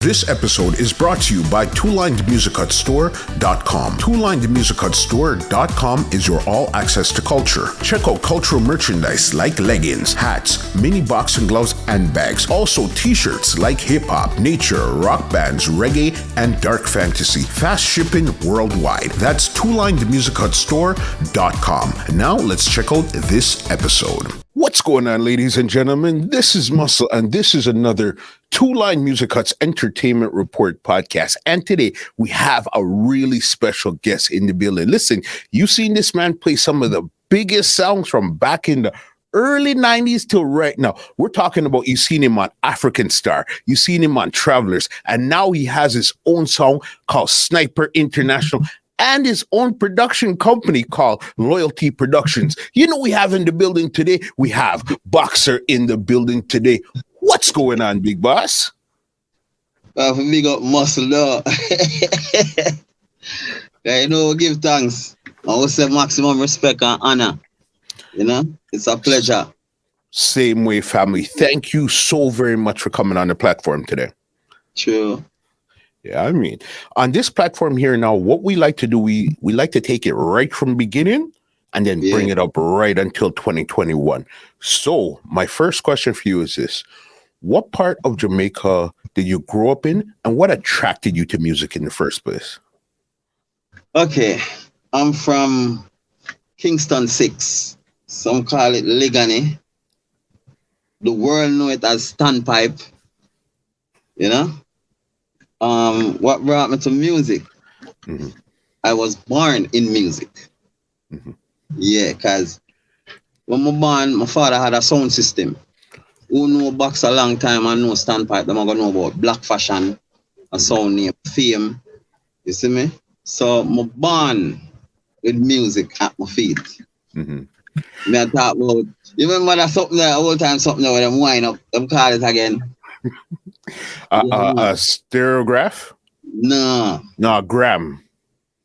This episode is brought to you by twolinedmusichutstore.com. Twolinedmusichutstore.com is your all access to culture. Check out cultural merchandise like leggings, hats, mini boxing gloves, and bags. Also t-shirts like hip-hop, nature, rock bands, reggae, and dark fantasy. Fast shipping worldwide. That's twolinedmusichutstore.com. Now let's check out this episode. What's going on, ladies and gentlemen? This is Muscle, and this is another Two Line Music Hut's Entertainment Report podcast. And today we have a really special guest in the building. Listen, you've seen this man play some of the biggest songs from back in the early 90s till right now. We're talking about, you've seen him on African Star, you've seen him on Travelers, and now he has his own song called Sniper International, and his own production company called Loyalty Productions. You know, we have in the building today, we have BOXER in the building today. What's going on, big boss? For me, got muscle now. You know, give thanks. I will say maximum respect and honor. You know, it's a pleasure. Same way, family. Thank you so very much for coming on the platform today. True. Yeah, I mean, on this platform here now, what we like to do, we like to take it right from the beginning and then bring it up right until 2021. So my first question for you is this. What part of Jamaica did you grow up in, and what attracted you to music in the first place? Okay, I'm from Kingston 6. Some call it Ligani. The world know it as standpipe. You know? What brought me to music? Mm-hmm. I was born in music. Mm-hmm. Yeah, because when I was born, my father had a sound system. Who know box a long time and know standpipe, them are going to know about black fashion, a sound name, fame. You see me? So I'm born with music at my feet. Mm-hmm. Me I talk about, you remember that something there, all time something there, them wind up, them call it again. A stereograph? No, gram.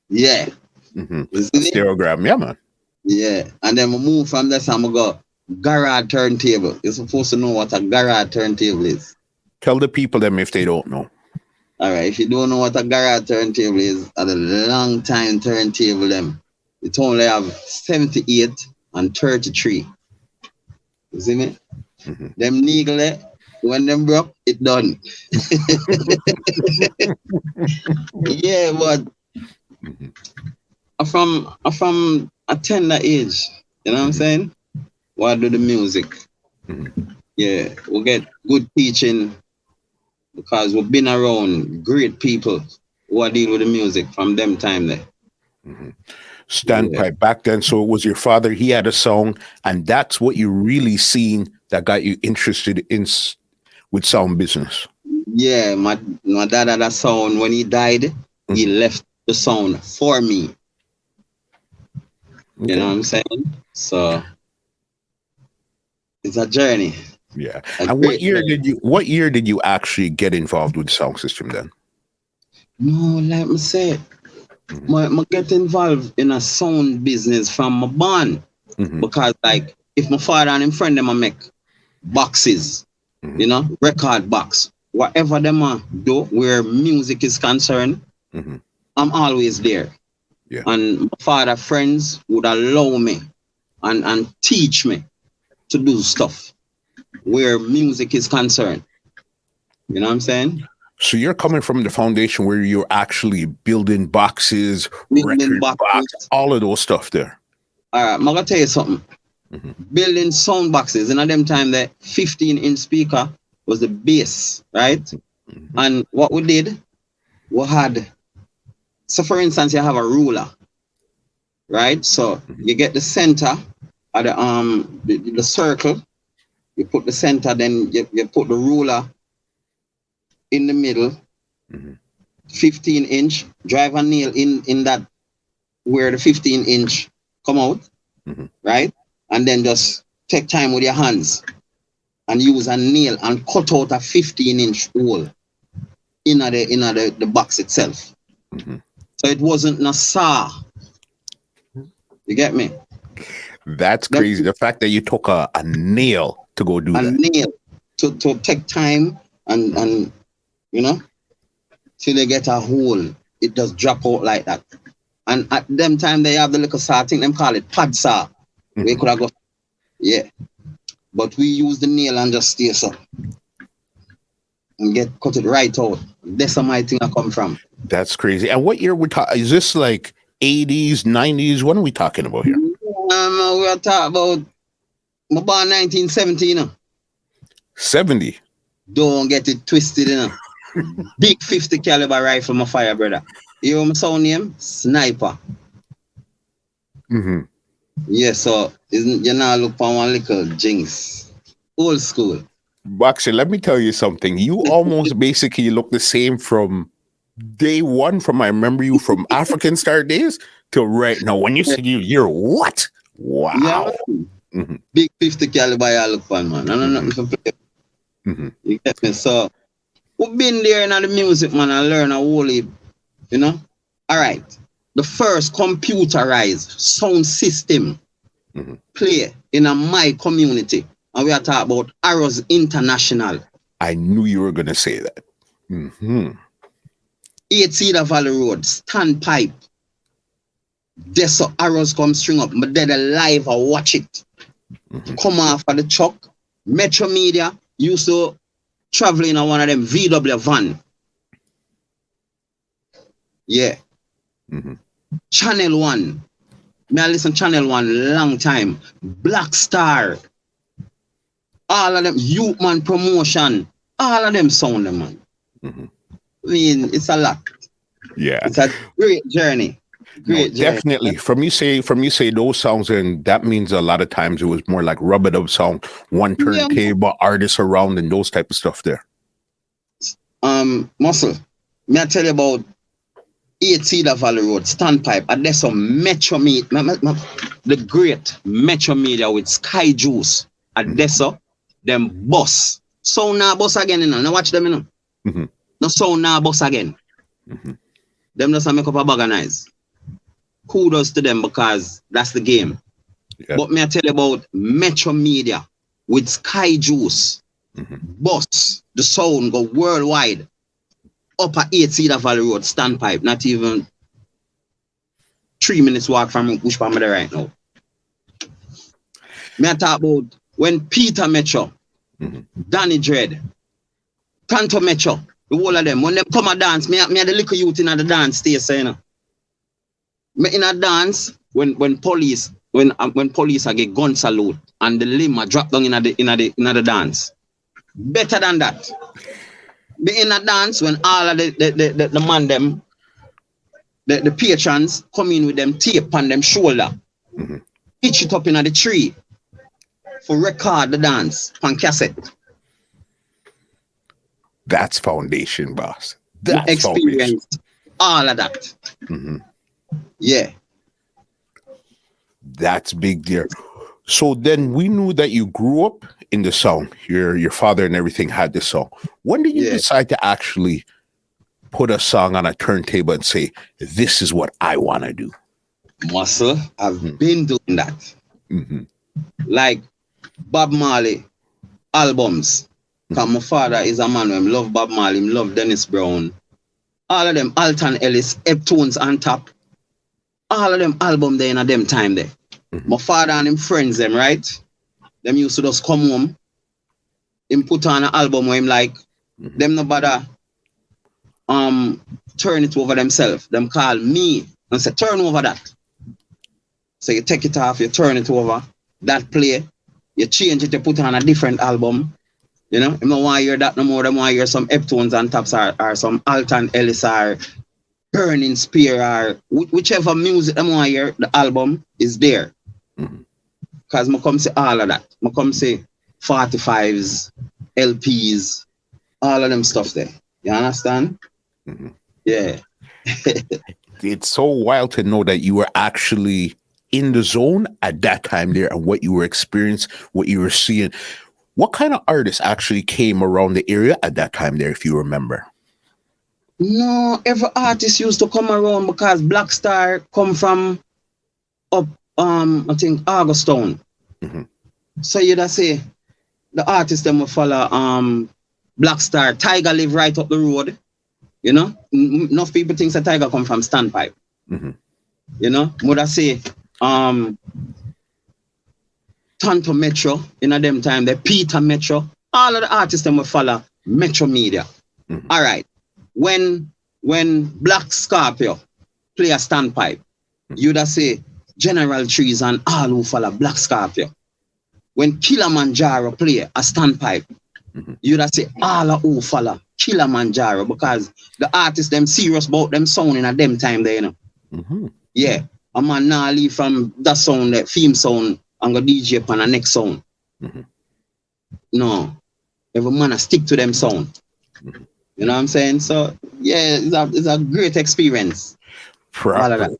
Yeah. Mm-hmm. Stereogram, yeah, man. Yeah, and then we move from this and we go garage turntable. You're supposed to know what a garage turntable is. Tell the people them if they don't know. All right, if you don't know what a garage turntable is, at a long time turntable them, it only have 78 and 33. You see me? Mm-hmm. Them needle, when them broke, it done. Yeah, but I'm from a tender age, you know what I'm saying? Why do the music? Mm-hmm. Yeah, we get good teaching because we've been around great people who are dealing with the music from them time there. Mm-hmm. Standpipe back then, so it was your father, he had a song, and that's what you really seen that got you interested in with sound business. Yeah, my dad had a sound. When he died, mm-hmm. he left the sound for me. Okay. You know what I'm saying? So it's a journey. Yeah. And what year did you actually get involved with the sound system then? No, let me say, mm-hmm. I get involved in a sound business from my barn. Mm-hmm. Because like if my father and him friend them make boxes, mm-hmm. you know, record box, whatever them do where music is concerned, mm-hmm. I'm always there. Yeah. And my father friends would allow me and teach me to do stuff where music is concerned. You know what I'm saying? So you're coming from the foundation where you're actually building boxes, record box, all of those stuff there. All right, I'm going to tell you something. Mm-hmm. Building sound boxes, in them time, the 15-inch speaker was the bass, right? Mm-hmm. And what we did, we had, so for instance, you have a ruler, right? So mm-hmm. you get the center of the circle, you put the center, then you put the ruler in the middle, mm-hmm. 15-inch, drive a nail in that where the 15-inch come out, mm-hmm. right? And then just take time with your hands and use a nail and cut out a 15-inch hole in the box itself. Mm-hmm. So it wasn't a saw. You get me? That's crazy. The fact that you took a nail to go do that. A nail to take time and you know, till they get a hole. It just drop out like that. And at them time they have the little saw, I think them call it pad saw. We could have got, yeah. But we use the nail and just stay so. And cut it right out. That's my thing I come from. That's crazy. And what year we talking? Is this like 80s, 90s? What are we talking about here? We are talking about my born 1970, you know. 70. Don't get it twisted, you know. Big 50 caliber rifle, my fire brother. You know my sound name? Sniper. Yeah, so you now look for one little jinx. Old school. Boxer, let me tell you something. You almost basically look the same from day one, from I remember you from African Star days till right now. When you see you're what? Wow. Yeah, big 50 caliber I look for, man. I don't know nothing to play. You get me? So we've been there in the music, man, and learn a whole heap, you know? All right. The first computerized sound system play in my community. And we are talking about Arrows International. I knew you were going to say that. 8 Cedar Valley Road, standpipe. There's so Arrows come string up. But they're live, I watch it. Come off of the truck. Metro Media used to travel in one of them VW van. Yeah. Channel 1. I listen Channel 1 long time. Black Star. All of them, Youth Man Promotion, all of them sound them, man. I mean, it's a lot. Yeah. It's a great journey. Great journey. Definitely. From you say those songs, and that means a lot of times it was more like rub it up sound, one turntable, artists around and those type of stuff there. Muscle, may I tell you about 8 Cedar Valley Road, standpipe, and there's some Metro Media, the great Metro Media with Sky Juice, and there's them boss. So now boss again, you know. Now watch them, you know. No so now boss again. Them just make up a bag of nice. Kudos to them because that's the game. Yeah. But may I tell you about Metro Media with Sky Juice. Boss, the sound go worldwide. Up at 8 Cedar Valley Road, standpipe, not even 3 minutes walk from Bush Palmer right now. May I talk about when Peter Metro, Danny Dread, Tanto Metro, the whole of them, when them come a dance, me the little youth in the dance stay saying, me in a dance when police I get gun salute and the limb drop down in the dance. Better than that. Be in a dance when all of the man them, the patrons come in with them tape on them shoulder, pitch it up in the tree for record the dance on cassette. That's foundation, boss. That's experience foundation. All of that. Yeah. That's big there. So then we knew that you grew up in the sound. Your father and everything had the song. When did you decide to actually put a song on a turntable and say, this is what I want to do? Muscle, I've been doing that. Like Bob Marley albums. Because my father is a man who love Bob Marley, he love Dennis Brown. All of them, Alton Ellis, Eptones on top. All of them album there in them time there. My father and him friends them, right? Them used to just come home. Him put on an album where him like, them no bother turn it over themselves. Them call me and say, turn over that. So you take it off, you turn it over, that play, you change it, you put on a different album. You know, you don't want to hear that no more. They want to hear some Eptones on tops or some Alton Ellis or Burning Spear or whichever music they want to hear, the album is there. Because I come say all of that. I come say 45s, LPs, all of them stuff there. You understand? Yeah. It's so wild to know that you were actually in the zone at that time there and what you were experiencing, what you were seeing. What kind of artists actually came around the area at that time there, if you remember? No, every artist used to come around because Black Star come from up, I think, Augustown. So you'd say the artists them will follow Black Star. Tiger live right up the road. You know, enough people think that Tiger come from standpipe. Mm-hmm. You know, would I say, Tonto Metro in a them time, the Peter Metro, all of the artists them will follow Metro Media. Mm-hmm. All right. When Black Scorpio play a standpipe, you'd say General Trees and all who follow Black Scorpio. When Killamanjaro play a standpipe, you'd say all who follow Killamanjaro, because the artists them serious about them sound in a them time there, you know. Mm-hmm. Yeah. A man now leave from that sound, that theme sound, and go DJ upon the next sound. Mm-hmm. No. Every man a stick to them sound. Mm-hmm. You know what I'm saying? So yeah, it's a great experience. Proper.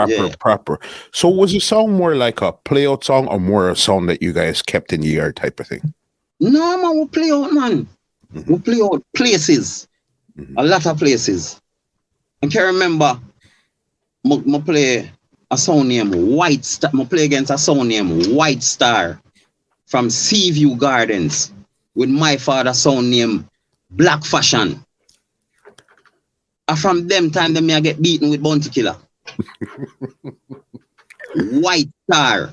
Yeah. So was the song more like a play out song or more a song that you guys kept in the yard type of thing? No, man, we play out, man. Mm-hmm. We play out places. Mm-hmm. A lot of places. I can remember I play a song named White Star. I play against a song named White Star from Seaview Gardens with my father's song named Black Fashion. And from them time, then I get beaten with Bounty Killer. White Star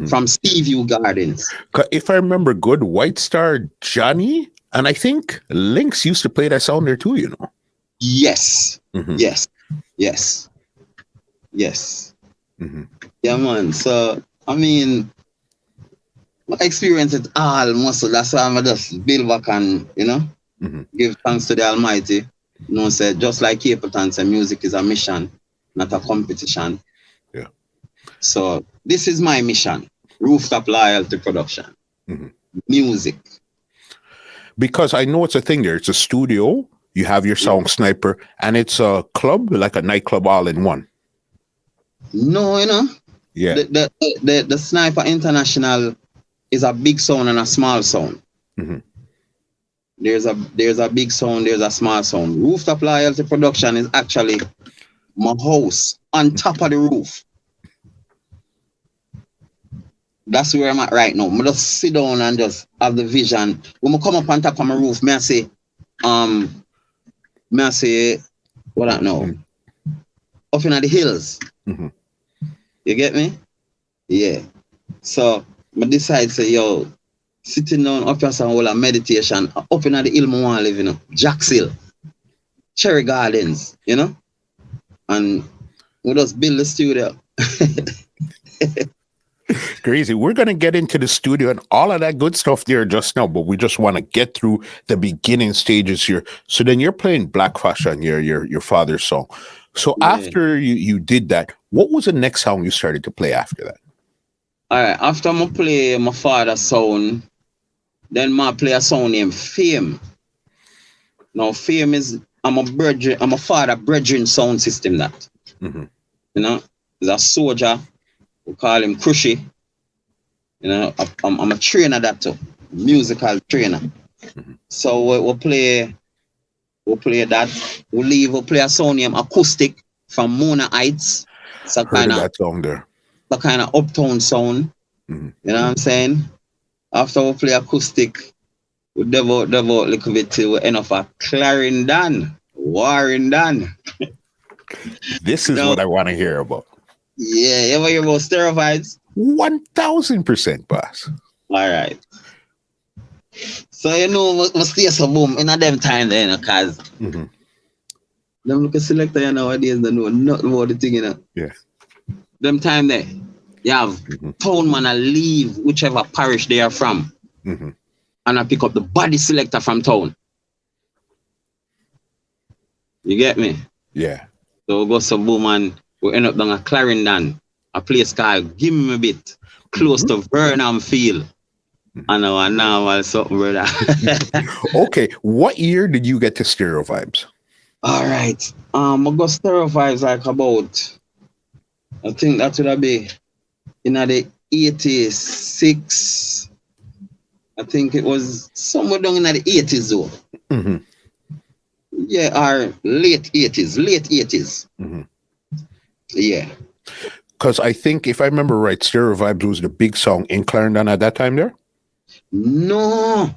from Seaview Gardens. If I remember good, White Star Johnny, and I think Lynx used to play that song there too, you know. Yes. Mm-hmm. Yes. Mm-hmm. Yeah, man. So, I mean, my experience is all muscle. That's why I'm just build back and, you know, give thanks to the Almighty. You know, say, just like Capleton said, music is a mission, not a competition. Yeah. So, this is my mission. Rooftop loyalty production. Mm-hmm. Music. Because I know it's a thing there. It's a studio. You have your song Sniper, and it's a club, like a nightclub all in one. No, you know. Yeah. The Sniper International is a big sound and a small sound. Mm-hmm. There's a big sound, there's a small sound. Rooftop loyalty production is actually my house on top of the roof. That's where I'm at right now. I just sit down and just have the vision. When I come up on top of my roof, may I say, what I know? Up in the hills. Mm-hmm. You get me? Yeah. So I decide say, yo, sitting down up here some whole meditation, up in the hill I want to live, you know, Jack's Hill, Cherry Gardens, you know? And we just build the studio. Crazy. We're going to get into the studio and all of that good stuff there just now, but we just want to get through the beginning stages here. So then you're playing Black Fashion, your father's song. So after you did that, what was the next song you started to play after that? All right. After I play my father's song, then I play a song named Fame. Now, Fame is, I'm a father brethren sound system that. Mm-hmm. You know, there's a soldier. We call him Crushy. You know, I'm a trainer that too, musical trainer. Mm-hmm. So we'll play that. We'll play a song named Acoustic from Mona Heights. It's a kind of that song there. The kind of uptown sound. Mm-hmm. You know what I'm saying? After we play Acoustic, we devote a little bit till we end up at Clarendon, Warrington. This is what I want to hear about. Yeah, you ever hear about steroids? 1000%, boss. All right. So, you know, we stay so boom in a them time there, you know, because them look at selector you nowadays, they know nothing about the thing, you know. Yeah. Them time there, you have town man leave whichever parish they are from, and I pick up the body selector from town. You get me? Yeah. So we go so boom and we end up down at Clarendon, a place called Give Me a Bit, close to Vernon Field. I know something, brother. Okay, what year did you get to Stereo Vibes? All right. I got Stereo Vibes like about, I think that would be in the 86. I think it was somewhere down in the 80s though. Mm-hmm. Yeah, or late 80s. Mm-hmm. Yeah. Because I think, if I remember right, Stereo Vibes was the big song in Clarendon at that time there? No.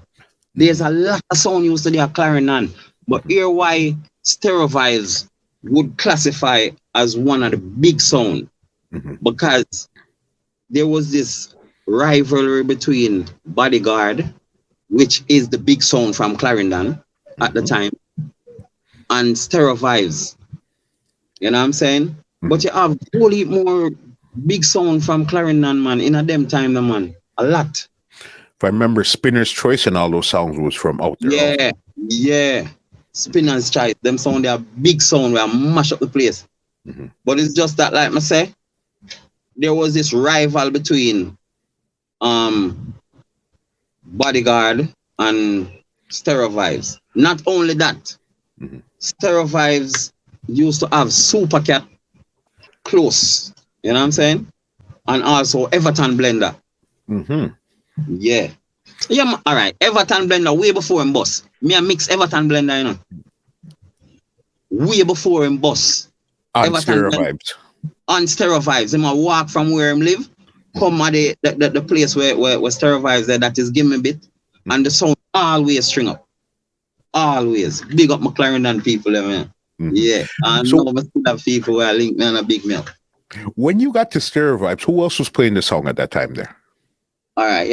There's a lot of sound used to there at Clarendon. But here why Stereo Vibes would classify as one of the big sound because there was this rivalry between Bodyguard, which is the big sound from Clarendon at the time, and Stereo Vibes. You know what I'm saying? But you have whole heap more big sound from Clarendon, man, in a them time, man. A lot. If I remember, Spinner's Choice and all those songs was from out there. Yeah. Spinner's Choice. Them sound, they are big sound where I mash up the place. But it's just that, like I say, there was this rival between Bodyguard and Stereo Vibes. Not only that, Stereo Vibes used to have Super Cat close. You know what I'm saying? And also Everton Blender. Yeah. All right. Everton Blender way before him boss. Me I mix Everton Blender, you know. Way before him boss. On Stereo Vibes. On Stereo Vibes. Him a walk from where him live, come at the place where Stereo Vibes there, that is give me a bit. And the sound always string up. Always. Big up my Clarendon people there, man. Yeah. And so I still have people where I link me on a big mail. When you got to Stereo Vibes, who else was playing the song at that time there? All right,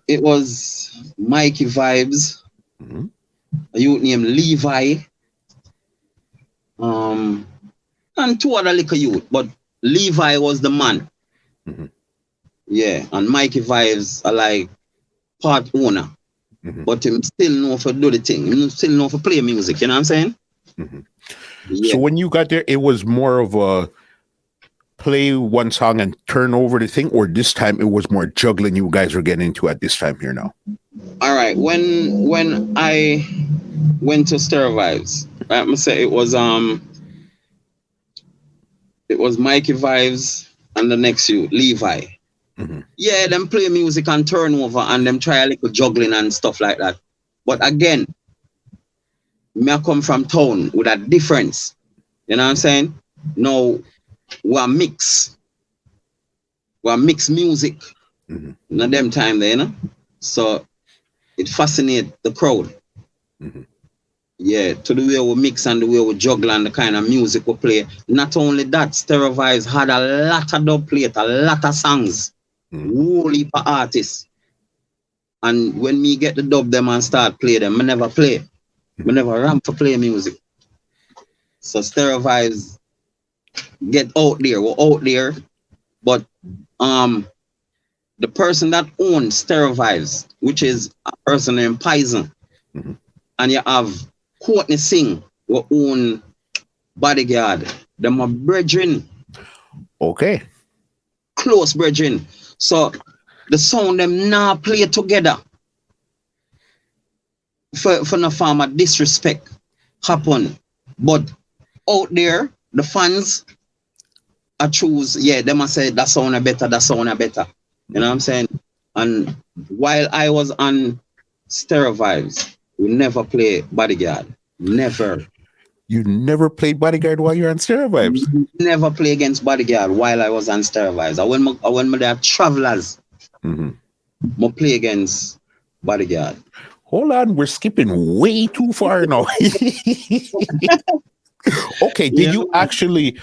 it was Mikey Vibes, a youth named Levi, and two other little youth, but Levi was the man. Yeah, and Mikey Vibes are like part owner, but him still know for do the thing. Him still know for play music, you know what I'm saying? Yeah. So when you got there, it was more of a play one song and turn over the thing, or this time it was more juggling you guys were getting into at this time here now? All right, when I went to Stereo Vibes, right, I'm gonna say it was Mikey Vibes and the next you, Levi. Yeah, them play music and turnover and them try a little juggling and stuff like that. But again, me I come from town with a difference. You know what I'm saying? No, we're mix music in them time there, you know? So it fascinates the crowd. Yeah, to the way we mix and the way we juggle and the kind of music we play. Not only that, Stereo Vibes had a lot of Dubplate, a lot of songs, whole heap of artists. And when me get the dub them and start play them, I never play. I never ramp for play music. So Stereo Vibes get out there, we're out there, but the person that owns Stereo Vibes, which is a person named Poison, and you have Courtney Singh, who own Bodyguard. Them are brethren. Okay. Close brethren. So the sound them now play together. For no form of disrespect happen. But out there, the fans I choose, they must say that sound better, that sound better. You know what I'm saying? And while I was on Stereo Vibes, we never play Bodyguard. Never. You never played Bodyguard while you're on Stereo Vibes? Never play against Bodyguard while I was on Stereo Vibes. When they are travelers, I play against Bodyguard. Hold on, we're skipping way too far now. Okay, did you actually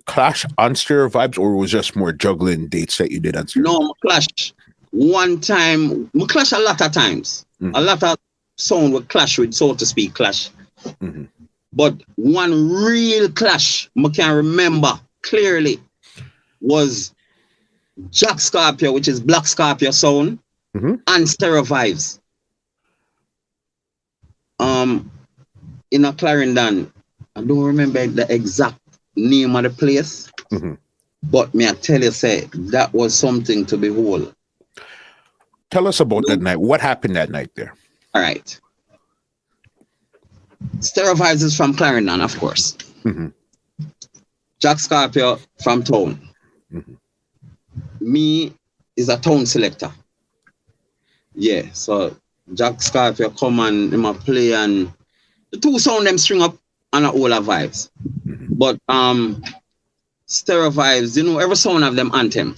clash on Stereo Vibes, or was just more juggling dates that you did on Stereo? No, clash. One time, we clash a lot of times. A lot of sound we clash with, so to speak, clash. But one real clash I can remember clearly was Jack Scorpio, which is Black Scorpio sound, and Stereo Vibes. In a Clarendon, I don't remember the exact name of the place, but me I tell you, say that was something to behold. Tell us about that night. What happened that night there? All right. Stereo Vibes is from Clarendon, of course. Jack Scorpio from town. Me is a town selector. Yeah, so Jack Scorpio come and him a play, and the two sound them string up and all the vibes. But Stereo Vibes, you know, every sound have them anthem.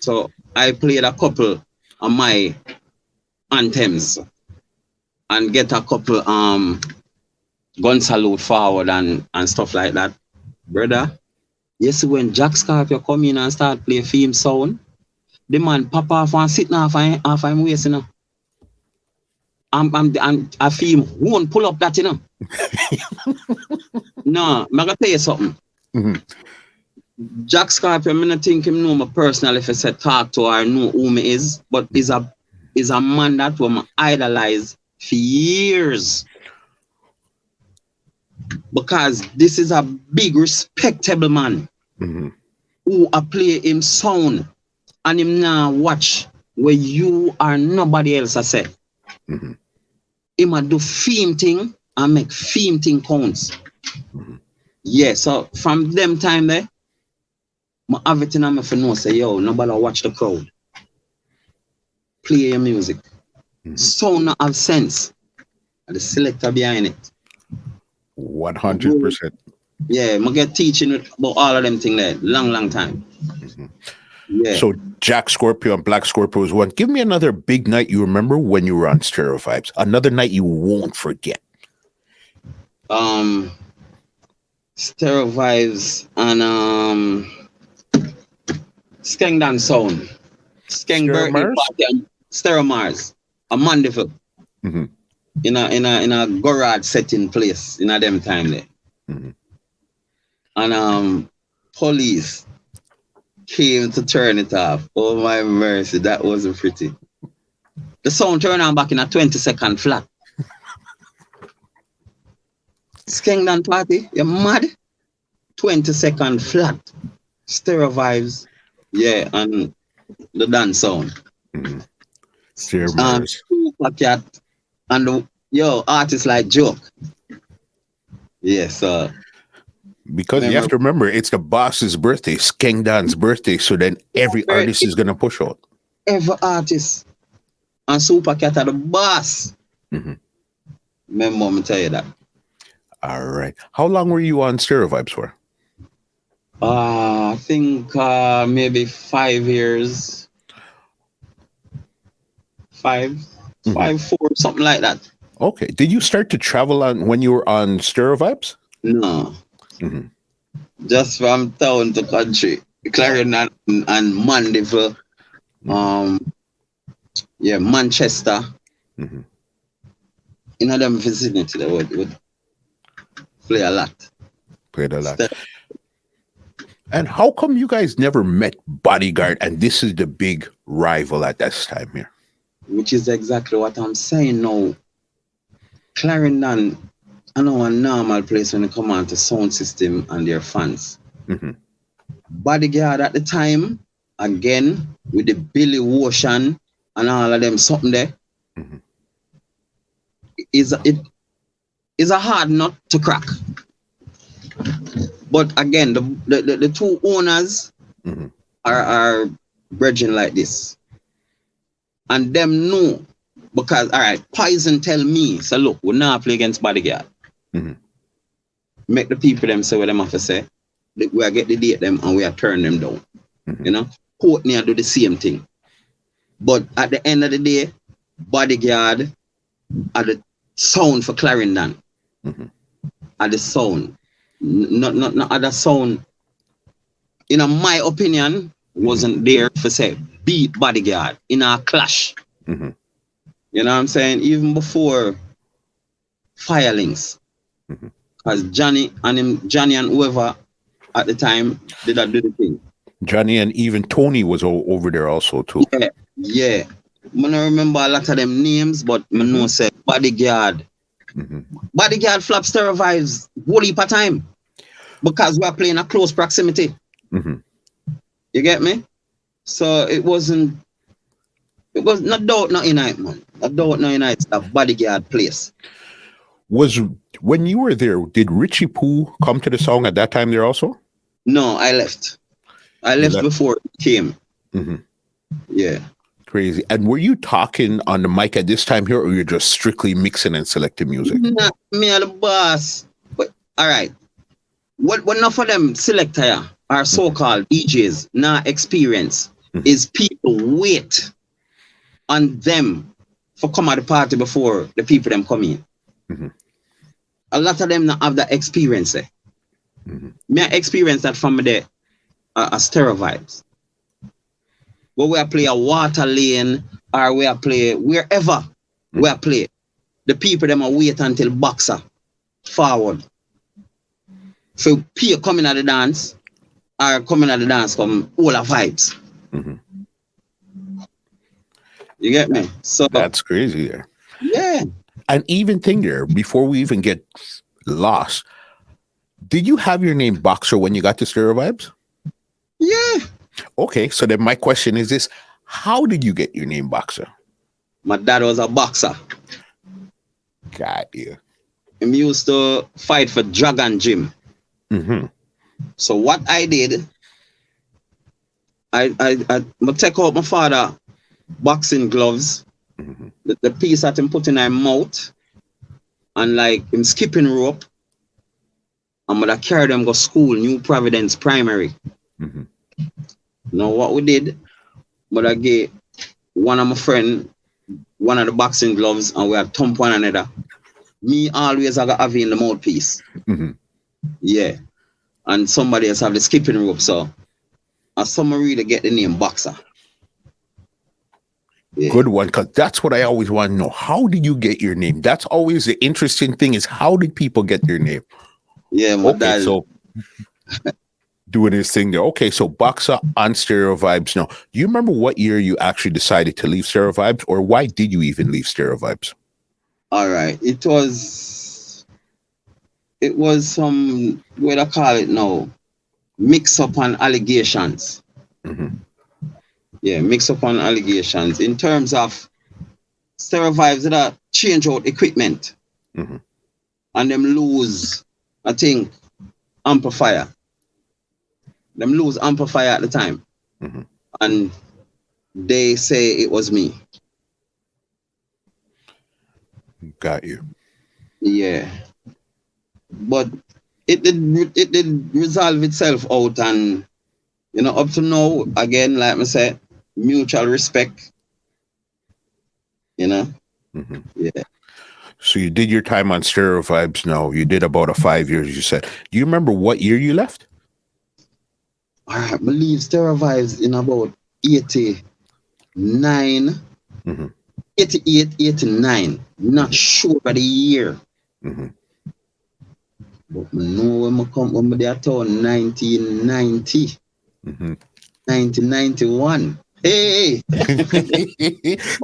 So I played a couple of my anthems and get a couple gun salute forward and stuff like that. Brother, you see when Jack Scorpio come in and start play theme sound, the man pop off and sit off him waist, you know. And I feel him won't pull up that, you know. No, I'm gonna tell you something. Mm-hmm. Jack Scorpio, I don't think him know me personally if I said talk to or know who me is, but is a man that will idolize for years. Because this is a big respectable man who a play him sound and him now watch where you are nobody else I say. Him a do theme thing and make theme thing counts. Yeah, so from them time there, I have it in my for know say, yo, nobody watch the crowd. Play your music. Sound not have sense. And the selector behind it. 100%. Yeah, I get teaching about all of them things there. Long time. Yeah. So Jack Scorpio and Black Scorpio was one. Give me another big night you remember when you were on Stereo Vibes. Another night you won't forget. Stereo Vibes and Skeng Dan Sound. Skeng birthday party and Stereo Mars. A Mandeville. In a garage setting place in a them time there. And police came to turn it off. Oh my mercy, that wasn't pretty. The sound turned on back in a 20-second flat. Skeng Dan party, you're mad? 20-second flat. Stereo Vibes, yeah, and the dance sound. Stereo Mars. Cat and artists like Joke. Yes, because you have to remember, it's the boss's birthday, Skeng Dan's birthday, so then every artist is gonna push out. Every artist and Super Cat are the boss. Remember me tell you that. All right. How long were you on Stereo Vibes for? I think maybe 5 years. 5, 4, something like that. Okay. Did you start to travel on when you were on Stereo Vibes? No. Just from town to country. Clarendon and Mandeville. Manchester. In them vicinity they would play a lot. Played a lot. And how come you guys never met Bodyguard and this is the big rival at this time here? Which is exactly what I'm saying now. Clarendon, I know a normal place when it come on to sound system and their fans. Bodyguard at the time, again, with the Billy Ocean and all of them, something there, is a hard nut to crack. But again, the two owners are brethren like this. And them know, because, all right, Poison tell me, so look, we're not play against Bodyguard. Make the people them say what them have to say. We are get the date them and we are turn them down. You know, Courtney do the same thing. But at the end of the day, Bodyguard are the sound for Clarendon. Are the sound. Not other sound. In my opinion, wasn't there for say beat Bodyguard in our clash. You know what I'm saying? Even before Firelings. Because Johnny and whoever at the time did that do the thing. Johnny and even Tony was over there also too. Yeah. I don't remember a lot of them names, but I know say Bodyguard. Bodyguard flap Stereo Vibes whole heap of time. Because we are playing a close proximity. You get me? So it was not doubt not unite, man. Not doubt not unite that Bodyguard place. Was when you were there, did Richie Poo come to the song at that time there also? No, I left. I left before it came. Yeah. Crazy. And were you talking on the mic at this time here, or you're just strictly mixing and selecting music? Nah, me are the boss. But all right. What enough of them selector are so-called DJs now experience is people wait on them for come at the party before the people them come in. a lot of them not have that experience. Me I experience that from the stereo vibes. But we play a water lane or we play wherever we play. The people them are wait until BOXER forward. So people coming at the dance or coming at the dance come all the vibes. You get me? So that's crazy there. Yeah. And even thing there, before we even get lost, did you have your name BOXER when you got to Stereo Vibes? Yeah. Okay, so then my question is this: how did you get your name BOXER? My dad was a boxer. Got you. He used to fight for Dragon Gym. So what I did, I take out my father boxing gloves, the piece that him put in my mouth, and like him skipping rope. I'm gonna carry them go school, New Providence Primary. Now what we did, but I gave one of my friend one of the boxing gloves and we had thump one another. Me always I got have in the mouthpiece. Yeah. And somebody else have the skipping rope. So someone really get the name BOXER. Yeah. Good one, because that's what I always want to know. How did you get your name? That's always the interesting thing is how did people get their name? Yeah, my dad. So doing his thing there. Okay, so BOXER on Stereo Vibes. Now, do you remember what year you actually decided to leave Stereo Vibes, or why did you even leave Stereo Vibes? All right, it was some, what I call it now, mix up on allegations. Yeah, mix up on allegations in terms of Stereo Vibes that change out equipment and them lose, I think, amplifier. Them lose amplifier at the time. And they say it was me. Got you. Yeah. But it did resolve itself out, and you know, up to now, again, like I said, mutual respect. You know? Yeah. So you did your time on Stereo Vibes now. You did about 5 years, you said. Do you remember what year you left? All right, I believe Stereo Vibes in about 89, 88, 89. Not sure about the year. But I know when I come when they town 1990, 1991. Hey!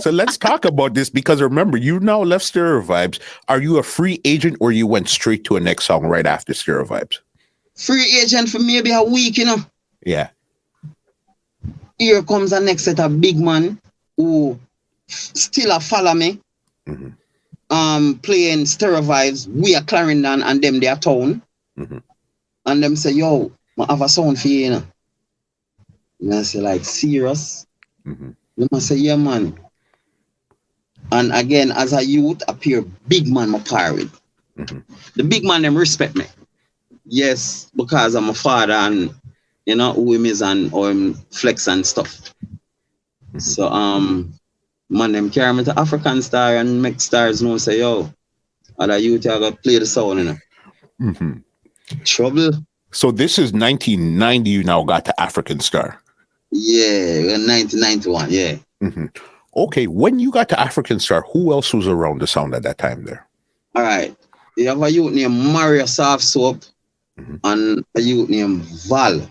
So let's talk about this, because remember, you now left Stereo Vibes. Are you a free agent or you went straight to a next song right after Stereo Vibes? Free agent for maybe a week, you know. Yeah. Here comes the next set of big man who still follow me. Playing Stereo Vibes, we are Clarendon and them their town. And them say, yo, I have a sound for you, you know. And I say, like, serious? Them I say, yeah, man. And again, as a youth, appear big man my par with. The big man them respect me. Yes, because I'm a father and you know who him is and or him flex and stuff. So man them carry me to African Star and make stars know say, yo, other youth I gotta play the sound, you know. Trouble. So this is 1990 you now got to African Star. Yeah, 1991, yeah. Okay, when you got to African Star, who else was around the sound at that time there? All right. You have a youth named Mario Soft Soap and a youth named Val.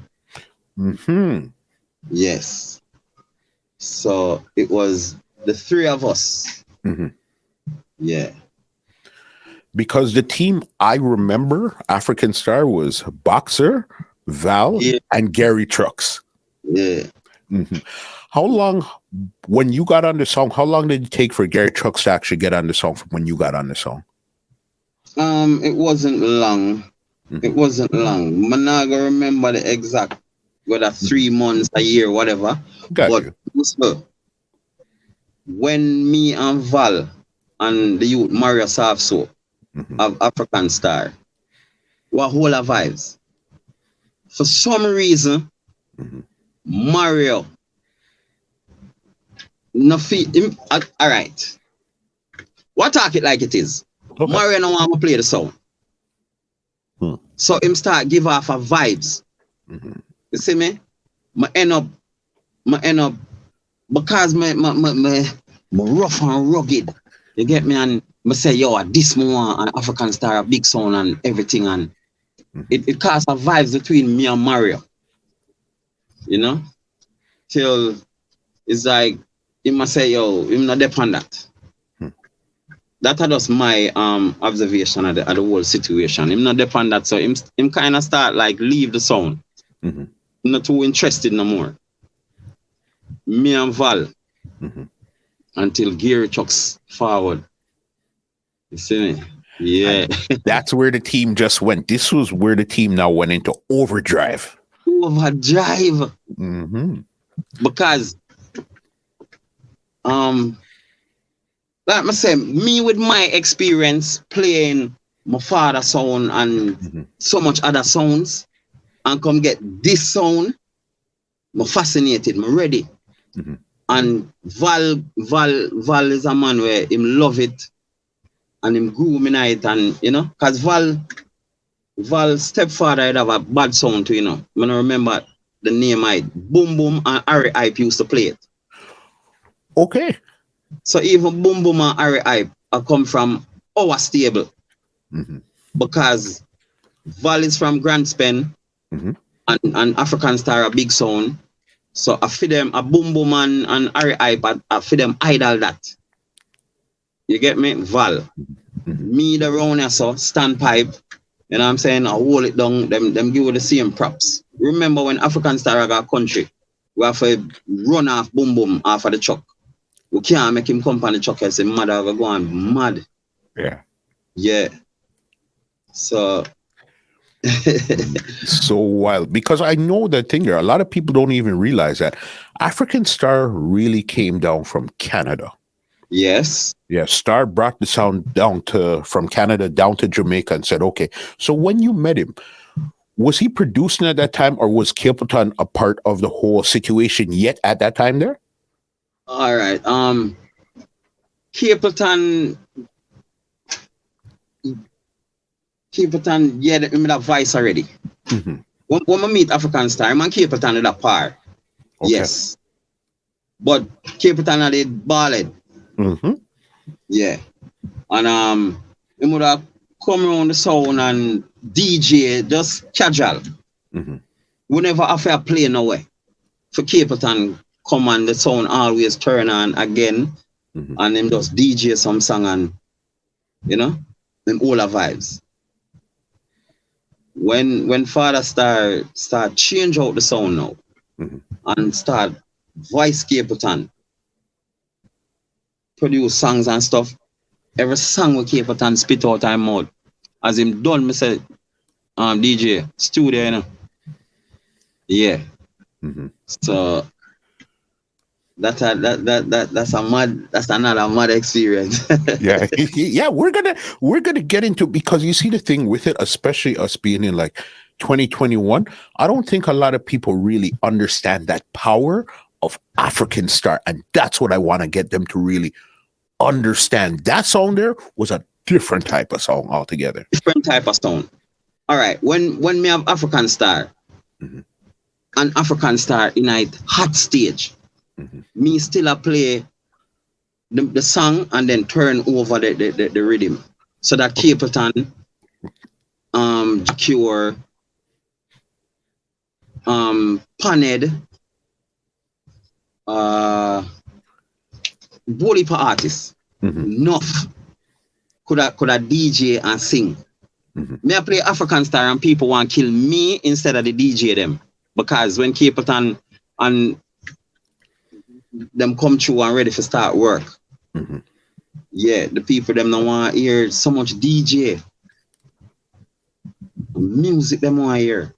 Yes. So it was the three of us. Yeah. Because the team I remember, African Star, was BOXER, Val, and Gary Trucks. Yeah. How long, when you got on the song, how long did it take for Gary Trucks to actually get on the song from when you got on the song? It wasn't long. It wasn't long. I'm not gonna remember the exact, whether 3 months, a year, whatever. But when me and Val and the youth Mario Soft Soap of African Star were whole of vibes. For some reason, Mario no feel him. All right. What talk it like it is? Mario no want to play the song. So him start give off a vibes. You see me? I end up because my rough and rugged. You get me? And I say, yo, this more an African Star, a big sound and everything, and it casts a vibes between me and Mario. You know? Till it's like he must say, yo, him not depend on that. That was my observation of the whole situation. Him not depend on that, so him kind of start like leave the sound. Not too interested no more. Me and Val until Gary chucks forward. You see me? Yeah. That's where the team just went. This was where the team now went into overdrive. Overdrive. Because like I say, me with my experience playing my father's sound and so much other sounds, and come get this sound, I'm fascinated, I'm ready. And Val is a man where him love it and him grooming it, and you know, because Val's stepfather had have a bad sound too, you know. I don't remember the name. Boom Boom and Harry Hype used to play it. Okay. So even Boom Boom and Harry Hype come from our stable. Because Val is from Grand Spen and African Star a big sound. So I feed them a Boom Boom and Harry Hype, I feed them idol that. You get me? Val. Me the round here, so standpipe. You know what I'm saying? I hold it down, them give you the same props. Remember when African Star got country, we have to run off Boom Boom off of the truck. We can't make him come on the truck and say, mother, we're going mad. Yeah. Yeah. So so wild, because I know that thing here. A lot of people don't even realize that African Star really came down from Canada. Yes. Yeah, Star brought the sound down from Canada down to Jamaica and said, okay. So when you met him, was he producing at that time, or was Capleton a part of the whole situation yet at that time there? All right. Capleton, yeah, him that voice already. When we meet African Star, man, Capleton is a par. Okay. Yes. But Capleton had it ballad. Yeah. And he would have come around the sound and DJ just casual. We never have to play no way. For Capleton come and the sound always turn on again. And him just DJ some song and you know, them all the vibes. When Father start change out the sound now and start voice Capleton, produce songs and stuff. Every song with Capleton spit out time mouth. As him done, me say, DJ, studio, you know. Yeah. So that's another mad experience. yeah. We're gonna get into, because you see the thing with it, especially us being in like 2021. I don't think a lot of people really understand that power of African Star, and that's what I want to get them to really understand. That song there was a different type of song altogether. Different type of song. All right. When me have African Star and African Star in a hot stage, me still play the song and then turn over the rhythm. So that Capleton, Cure, Paned, Bully for artists, enough could a DJ and sing. Me I play African Star and people want to kill me instead of the DJ them, because when Capleton and them come through and ready to start work, yeah, the people them don't want to hear so much DJ music them want to hear.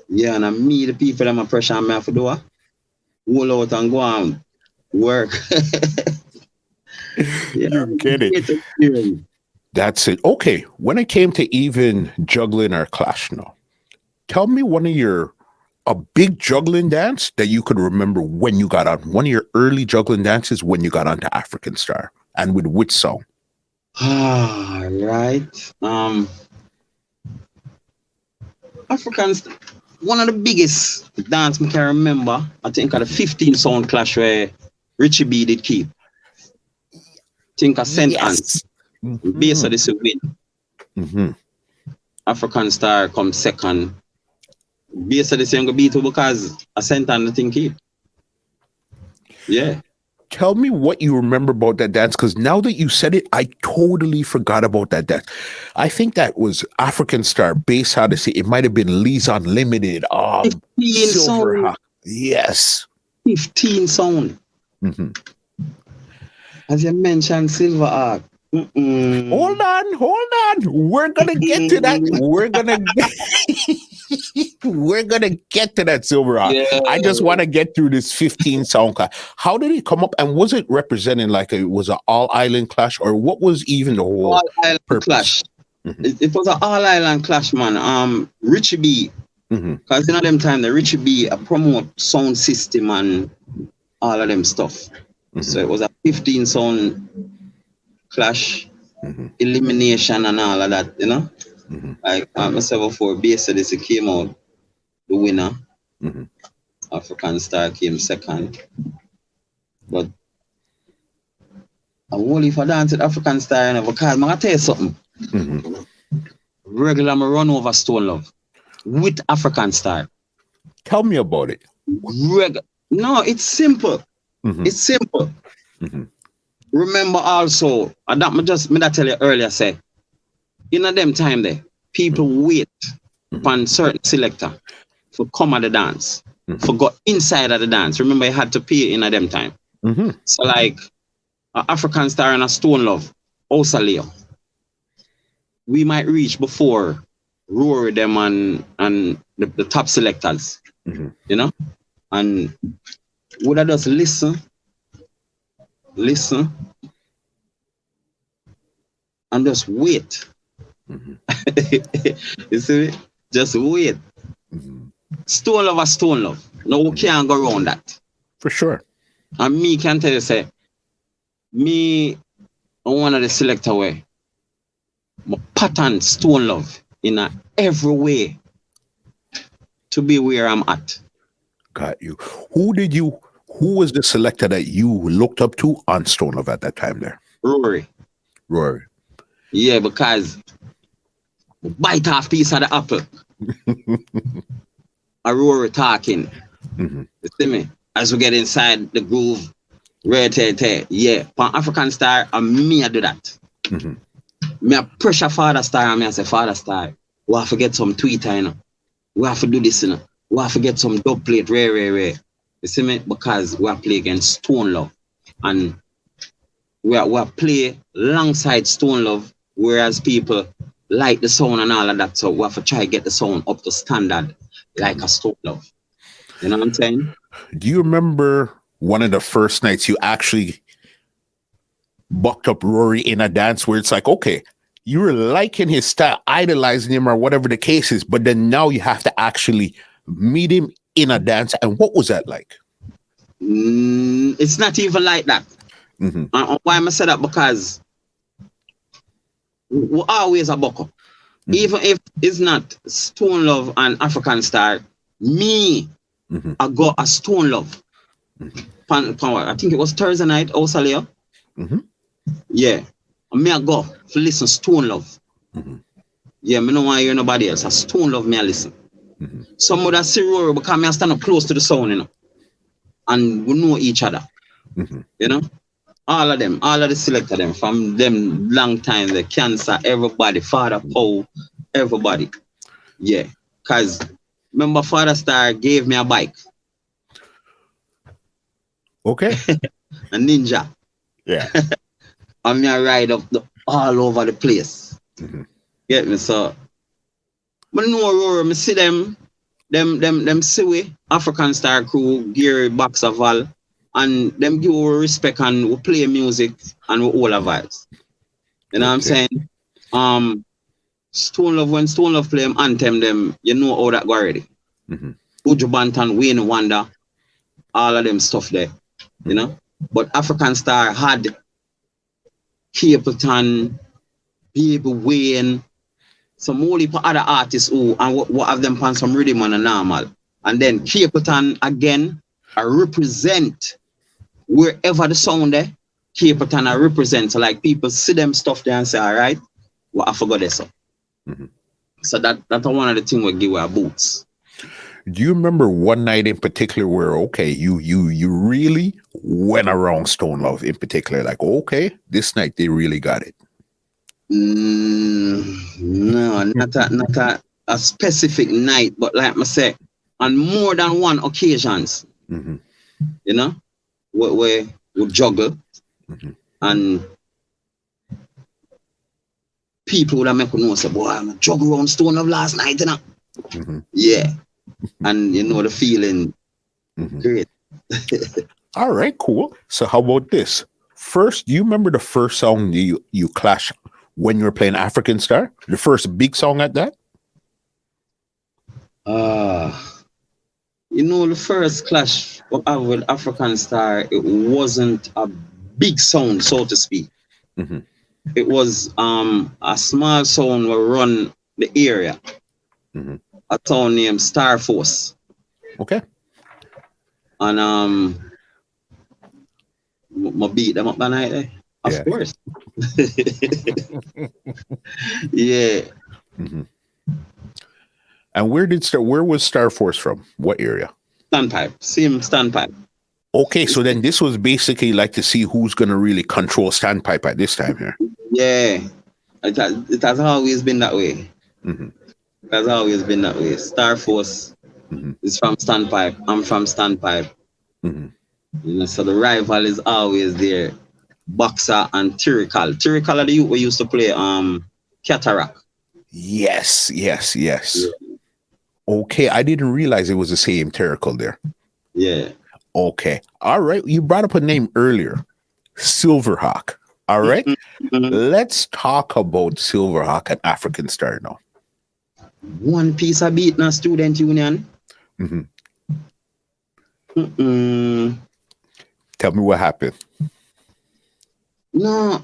Yeah, and me the people them a pressure me have to do roll out and go on work. Yeah, you get it. That's it. Okay, when it came to even juggling or clash now, tell me a big juggling dance that you could remember when you got on, one of your early juggling dances when you got onto African Star, and with which song? Right. Africans, one of the biggest dance I can remember, I think, at the 15 sound clash where Richie B did keep. Think I sent Yes. and base of this win. African Star come second. Base of this younger beat because I sent and the thing keep. Yeah. Tell me what you remember about that dance, because now that you said it, I totally forgot about that dance. I think that was African Star, Bass Odyssey. It might have been Lee's Unlimited. 15 Silver sound. Hawk. Yes. 15 sound. As you mentioned, Silver Hawk. Hold on. We're gonna get to that. We're gonna get to that, Silver Hawk. Yeah. I just want to get through this 15 sound clash. How did it come up, and was it representing like it was an all island clash, or what was even the whole all island purpose? Clash? It was an all island clash, man. Richie B, because in them time the Richie B promote sound system and all of them stuff. So it was a 15 sound clash, elimination and all of that, you know. Like myself before base of this came out, the winner. African Star came second. But I won't if I dance with African Star, you know, because I'm gonna tell you something. Regular me run over Stone Love with African Star. Tell me about it. No, it's simple. It's simple. Remember also, and that me that tell you earlier, say, in a them time there, people wait on certain selector for come at the dance, for go inside of the dance. Remember, you had to pay in a them time. So like, African Star and a Stone Love, also Leo, we might reach before Rory them and the top selectors, you know, and would I just listen, and just wait. You see me? Just wait. Stone Love a Stone Love. No, we can't go around that. For sure. And me can tell you, say, me one of the selector way, my pattern Stone Love in every way to be where I'm at. Got you. Who was the selector that you looked up to on Stone Love at that time there? Rory. Yeah, because bite off piece of the apple. A Rory talking. You see me? As we get inside the groove, yeah. For African Star, and me I do that. Me I pressure Father Star and me I say, Father Star, we have to get some Twitter, you know. We have to do this, you know. We have to get some Dubplate, rare. You see me? Because we are play against Stone Love. And we are play alongside Stone Love, whereas people like the sound and all of that. So we have to try to get the sound up to standard like a Stone Love. You know what I'm saying? Do you remember one of the first nights you actually bucked up Rory in a dance where it's like, okay, you were liking his style, idolizing him or whatever the case is, but then now you have to actually meet him in a dance? And what was that like? It's not even like that. Why am I say that? Because we always a buck up. Even if it's not Stone Love and African Star, me, I got a Stone Love. I think it was Thursday night, Osaleo. Yeah. And me I go to listen Stone Love. Yeah, me don't want to hear nobody else. A Stone Love me I listen. Some other see Rory because me I stand up close to the sound, you know. And we know each other. You know? All of the selector them from them long time, the Cancer, everybody, Father Poe, everybody. Yeah. Cause remember Father Star gave me a bike. Okay. A Ninja. Yeah. And me I ride up all over the place. Get me? So but no Rory, me see them see we African Star crew, Gary, BOXER, Val, and them give our respect and we play music and we all our vibes. You know what I'm saying? Stone Love, when Stone Love play them anthem, them, you know how that go already. Uju Banton, Wayne Wonder, all of them stuff there. You know? But African Star had Capleton, Baby Wayne, some whole heap of other artists who and what have them on some rhythm and a normal. And then Capleton again, I represent wherever the sound there, Capleton I represent. So like people see them stuff there and say, all right, well, I forgot this. So that's one of the things we give our boots. Do you remember one night in particular where you really went around Stone Love in particular? Like, okay, this night they really got it. No, not a specific night, but like I say, on more than one occasions, you know, where we juggle and people would have make know say, boy, I'm a juggle around Stone Love last night, you know. Yeah. And you know the feeling great. All right, cool. So how about this? First, do you remember the first song you clashed when you were playing African Star? The first big song at that? You know, the first clash with African Star, it wasn't a big sound, so to speak. It was a small sound will run the area. A town named Star Force. Okay. And I beat them up that night, eh? Of course. Yeah. And where was Star Force from? What area? Standpipe. Same Standpipe. Okay, so then this was basically like to see who's gonna really control Standpipe at this time here. Yeah. It has always been that way. It has always been that way. Star Force is from Standpipe. I'm from Standpipe. You know, so the rival is always there. BOXER and Tyrical. Tyrical are the youth we used to play Cataract. Yes. Okay, I didn't realize it was the same Tyrical there. Yeah. Okay. All right. You brought up a name earlier. Silverhawk. All right. Let's talk about Silverhawk and African Star now. One piece of beat in a student union. Tell me what happened. No.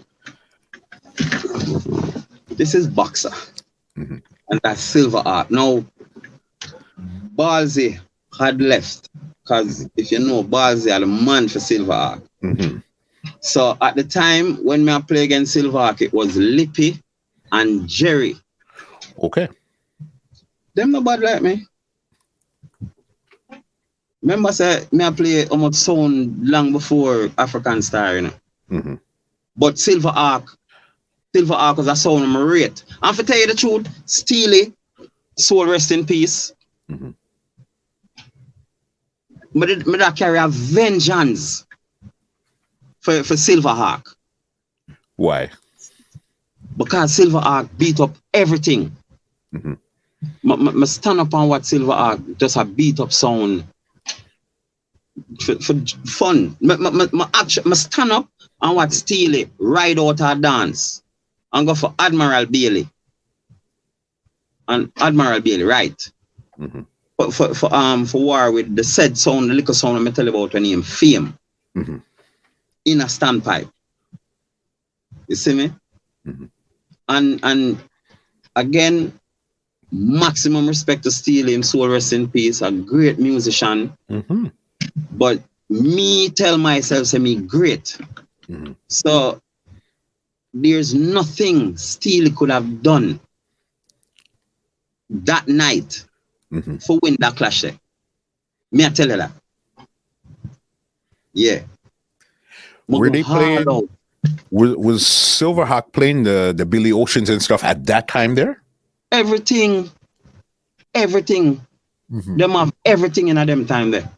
This is BOXER. And that's Silverhawk. Now, Ballsy had left. Because if you know, Ballsy are the man for Silverhawk. So at the time when I play against Silverhawk, it was Lippy and Jerry. Okay. Them no bad like me. Remember, say me I play almost sound long before African Star, you know. But Silverhawk was a sound I'm rate. And for tell you the truth, Steely, soul rest in peace. But I carry a vengeance for Silverhawk. Why? Because Silverhawk beat up everything. I stand up on what Silverhawk just a beat up sound for fun. I stand up and what Steely ride out our dance and go for Admiral Bailey. And Admiral Bailey, right? For war with the said sound, the little sound I tell you about when he Fame. In a Standpipe. You see me? And again, maximum respect to Steely, him soul rest in peace, a great musician. But me tell myself, say me great. So there's nothing Steely could have done that night for win that clash there. Me I tell you that. Yeah. Were they playing? Was Silverhawk playing the Billy Oceans and stuff at that time there? Everything. Them have everything in them time there.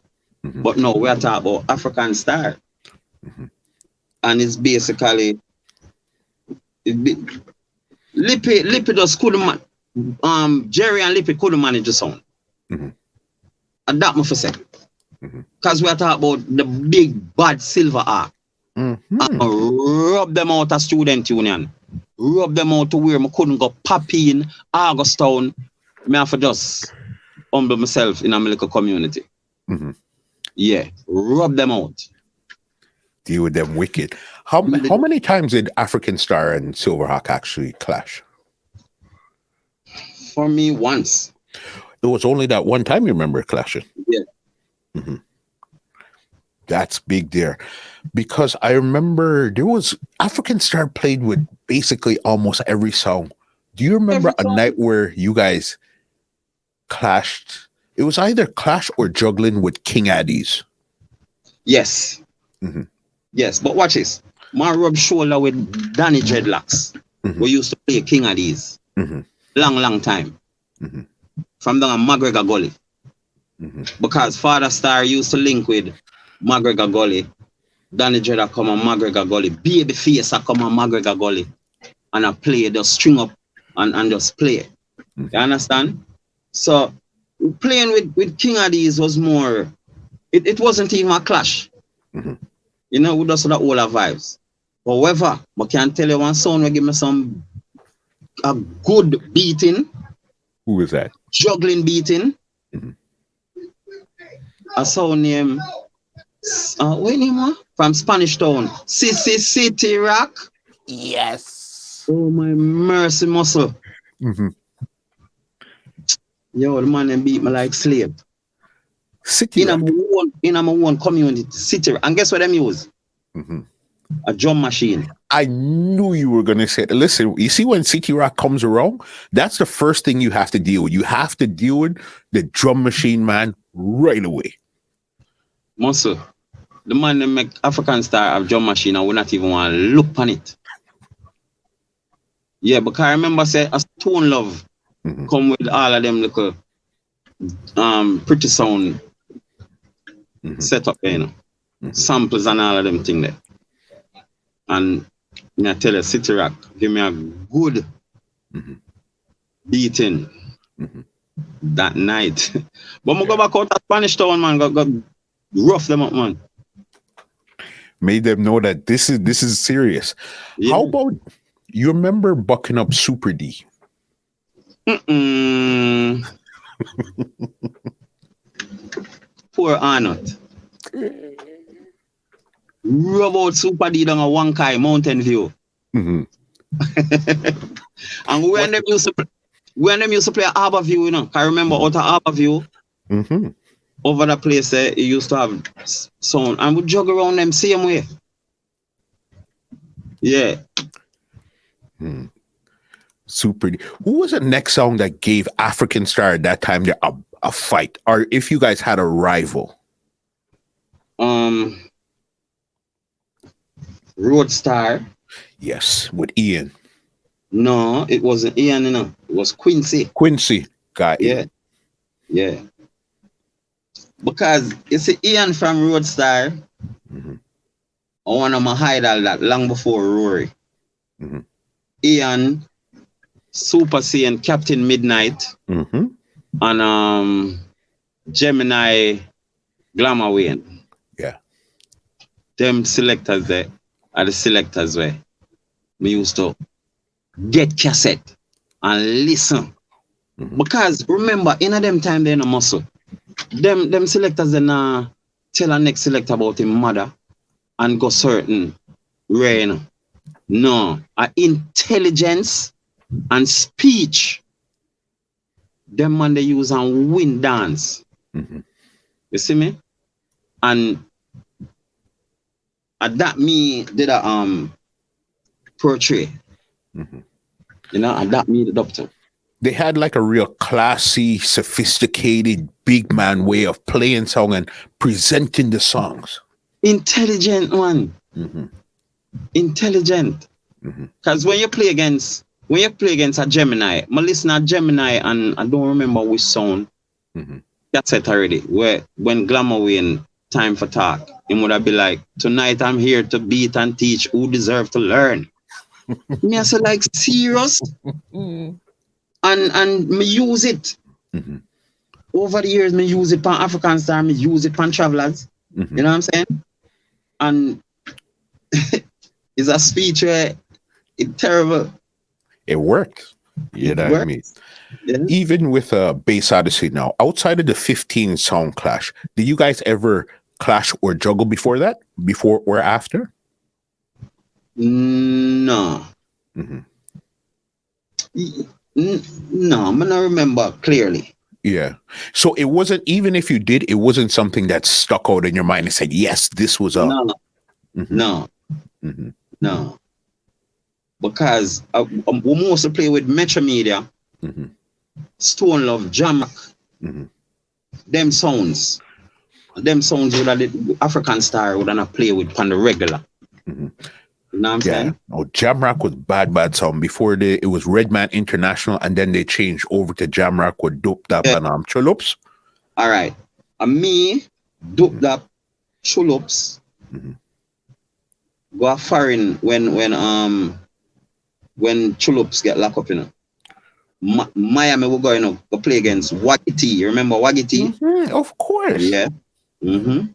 But no, we're talking about African Star. And it's basically Lippy just couldn't Jerry and Lippy couldn't manage the sound. And that must say. Because we're talking about the big bad Silverhawk. Rub them out of student union. Rub them out to where I couldn't go pop in Augustown. Me have to just humble myself in a little community. Yeah, rub them out. Deal with them wicked. How many times did African Star and Silverhawk actually clash? for me once. It was only that one time you remember clashing. Yeah. Mm-hmm. That's big there. Because I remember there was African Star played with basically almost every song. Do you remember a night where you guys clashed? It was either Clash or Juggling with King Addies. Yes. Mm-hmm. Yes, but watch this. Man rub shoulder with Danny Dreadlocks. Mm-hmm. We used to play King Addies. Mm-hmm. Long time. Mm-hmm. From down McGregor Gully. Mm-hmm. Because Father Star used to link with McGregor Gully. Danny Dreadlock come on McGregor Gully. Babyface I come on McGregor Gully. And I play, just string up and just play. Mm-hmm. You understand? So playing with King Addies was more, it wasn't even a clash. Mm-hmm. You know, we just all our vibes. However, I can tell you one song will give me a good beating. Who was that? Juggling beating. Mm-hmm. A song named what name? From Spanish Town. City Rock. Yes. Oh my mercy muscle. Mm-hmm. Yo, the man them beat me like slave. City Rock. In my own community, City Rock. And guess what them use? Mm-hmm. A drum machine. I knew you were going to say, listen, you see when City Rock comes around, that's the first thing you have to deal with. You have to deal with the drum machine, man, right away. Muscle. The man that make African Star have drum machine and we not even want to look on it. Yeah, because I remember say a Stone Love come with all of them little pretty sound setup, you know. Samples and all of them thing there. And I tell you, City Rock, give me a good beating that night. But I go back out to Spanish Town, man, got rough them up, man. Made them know that this is serious. Yeah. How about, you remember bucking up Super D? Poor Arnott. Rub out Super D down a Wankai Mountain View. And when them used to play Harbour View, you know, I remember out of Harbour View, over the place there, it used to have sound, and we jog around them same way. Yeah. Super D. Who was the next song that gave African Star at that time a fight, or if you guys had a rival? Roadstar. Yes, with Ian. No, it wasn't Ian, you know. It was Quincy. Quincy. Got it. Yeah. Because you see, Ian from Roadstar, I want to hide all that long before Rory. Ian, Super Saiyan, Captain Midnight, and Gemini Glamour Wayne. Yeah. Them selectors there are the selectors where we used to get cassette and listen. Because remember, in them time they no muscle. Them selectors then tell a next selector about him mother and go certain rain. No, intelligence and speech. Them man they use and win dance. You see me? And that me did a portray. You know, and that me the doctor. They had like a real classy, sophisticated, big man way of playing song and presenting the songs. Intelligent one. Intelligent. Because when you play against a Gemini, I listen to Gemini and I don't remember which song. That's it already. When Glamour Wayne time for talk, he would have be like, tonight I'm here to beat and teach who deserve to learn. Me I say like serious. And me use it. Over the years, me use it on African Star, me use it on Travelers. You know what I'm saying? And it's a speech where it's terrible. It worked. You know what I mean? Yeah. Even with Bass Odyssey now, outside of the 15 song clash, did you guys ever clash or juggle before that? Before or after? No. No, I'm not remember clearly. Yeah. So it wasn't, even if you did, it wasn't something that stuck out in your mind and said, yes, this was a. No, Mhm, no, mhm, no. Because we mostly play with Metro Media, mhm, Stone Love, Jamrock, mhm, them sounds. Them sounds would have the African Star would not play with on the regular. mhm. You know what I'm Yeah. saying? Oh, Jamrock was bad sound. Before it was Redman International, and then they changed over to Jamrock with Dope Dap Yeah. and Chulups. All right. And me, Dope Dap, Chulops, Mhm, go foreign when Chulops get locked up, you know. Miami will go, you know, go play against Waggy T. You remember Waggy T? of course. Yeah. Mm-hmm.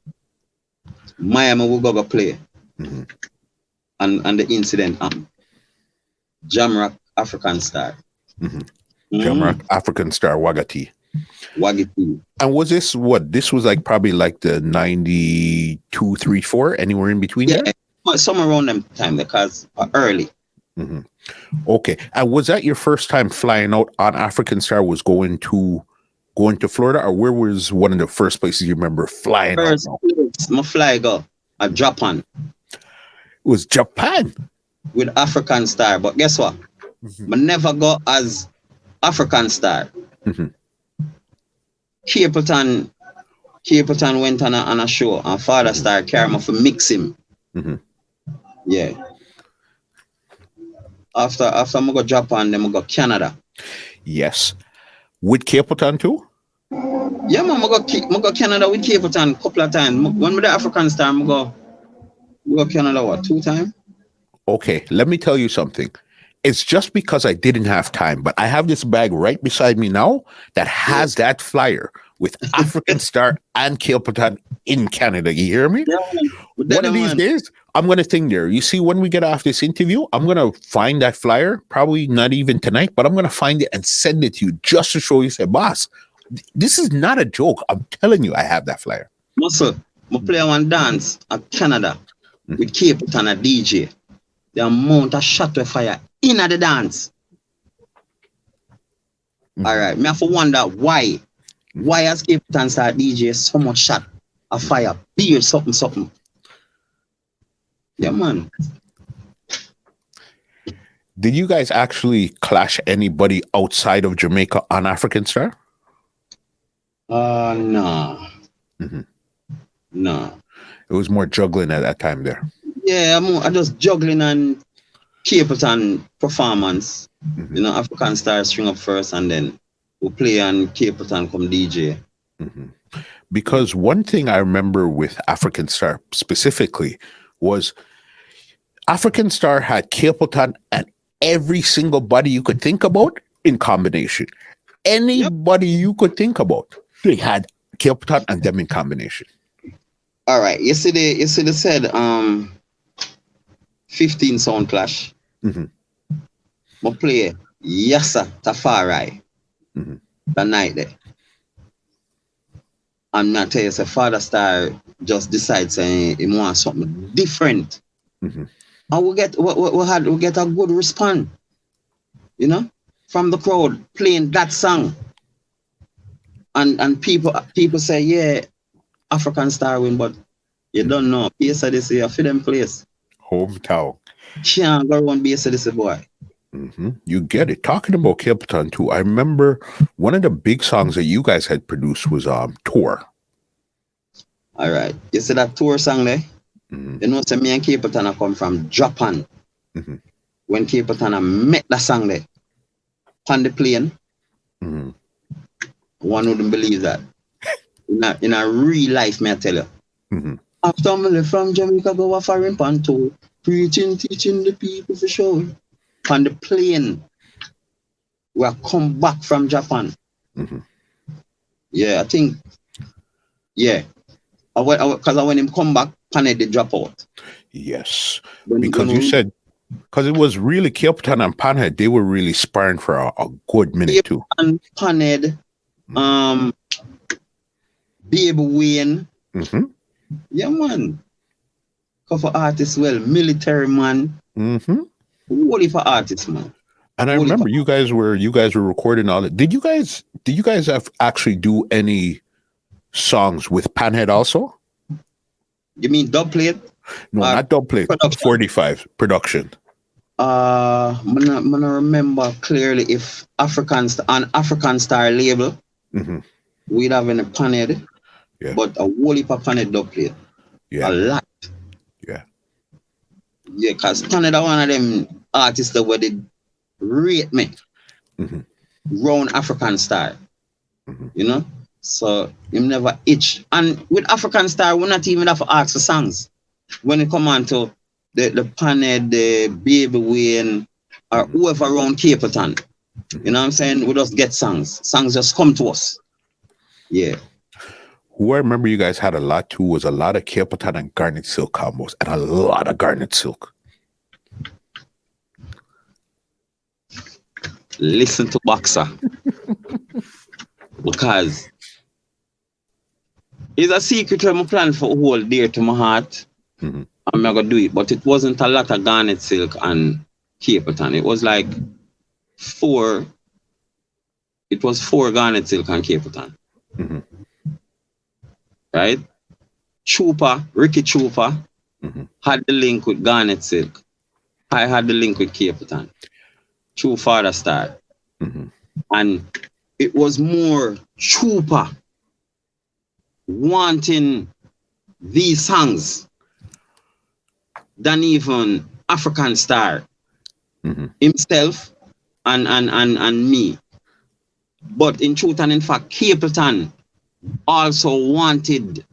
Miami will go play. Mhm. And the incident Jamrock African Star. Mhm. Mm-hmm. Jamrock African Star Wagati. Waggy T. And was this what? This was like probably like the 92, 3, 4, anywhere in between Yeah. there? Somewhere around them time because early. Mhm. Okay. And was that your first time flying out on African Star? Was going to Florida, or where was one of the first places you remember flying out? First Now? place, my fly go at Japan It was Japan. with African Star. But guess what? Mhm. I never go as African Star. Mhm. Capleton went on a show and Father Star carry me for mix him. Mhm. Yeah. After I go Japan, then I go Canada. Yes. With Capleton too? Yeah, man, I go Canada with Capleton a couple of times. When with the African Star, I go Canada what, 2 times? Okay. Let me tell you something. It's just because I didn't have time, but I have this bag right beside me now that has that flyer with African Star and Capleton in Canada. You hear me? Yeah, man. But One then, of these man, days, I'm going to think there. You see, when we get off this interview, I'm going to find that flyer, probably not even tonight, but I'm going to find it and send it to you just to show you, say, boss, this is not a joke. I'm telling you, I have that flyer. muscle, I play one dance at Canada with Capleton a DJ. The amount of shot with fire in the dance. Mhm. All right, me have to wonder why. Why has Capleton start DJ so much shot of fire? Beer, something. Yeah, man. Did you guys actually clash anybody outside of Jamaica on African Star? No. Mhm. No. It was more juggling at that time there. Yeah, I just juggling and Capleton performance. Mhm. You know, African Star string up first and then we play and Capleton come DJ. Mhm. Because one thing I remember with African Star specifically was African Star had Capleton and every single body you could think about in combination. Anybody you could think about, they had Capleton and them in combination. All right. Yesterday they said 15 sound clash. Mhm. I play Yassa Tafari Mhm. the night there. And I tell you, say Father Star just decides saying he wants something different. Mhm. And we get a good response, you know, from the crowd playing that song. And people say, yeah, African Star win, but you don't know. Base of this year, for them place. Hometown. Can't go around base of this boy. Mhm. You get it. Talking about Capleton too, I remember one of the big songs that you guys had produced was Tour. All right. You see that tour song there? Mhm. You know, say me and Capleton come from Japan. Mhm. When Capleton met that song there on the plane, Mhm. one wouldn't believe that. In a real life, may I tell you. Mhm. After I left from Jamaica, go a foreign panto, preaching, teaching the people for sure. On the plane, we come back from Japan. Mhm. Yeah, I think, yeah. Because when him come back, Panay they drop out. Yes, When because you we said, because it was really Capleton and Panhead, they were really sparring for a good minute too. and Panay, Baby Wayne, Mm-hmm. yeah man. Couple artists, well, military man. Mm-hmm. What if artist man? And I remember you guys were recording all it. Did you guys have actually do any songs with Panhead also? You mean Dubplate? No, not Dubplate. 45 production. I remember clearly if African Star label, we'd have in a Panhead, but a whole heap of Panhead Dubplate. Yeah. A lot. Yeah. Yeah, because Panhead are one of them artists that would rate me. Round African Star. You know? So him never itch. And with African Star, we're not even have to ask for songs. When it come on to the Panhead, the Baby Wayne, or whoever around Capleton. You know what I'm saying? We just get songs. Songs just come to us. Yeah. Who I remember you guys had a lot too was a lot of Capleton and Garnett Silk combos, and a lot of Garnett Silk. Listen to BOXER. Because it's a secret I'm plan for hold dear to my heart. I'm not gonna do it, but it wasn't a lot of Garnett Silk and Capleton. It was like 4. It was 4 Garnett Silk and Capleton. Right? Ricky Trooper had the link with Garnett Silk. I had the link with Capleton. True Father Star. And it was more Trooper wanting these songs than even African Star himself and me. But in truth and in fact, Capleton also wanted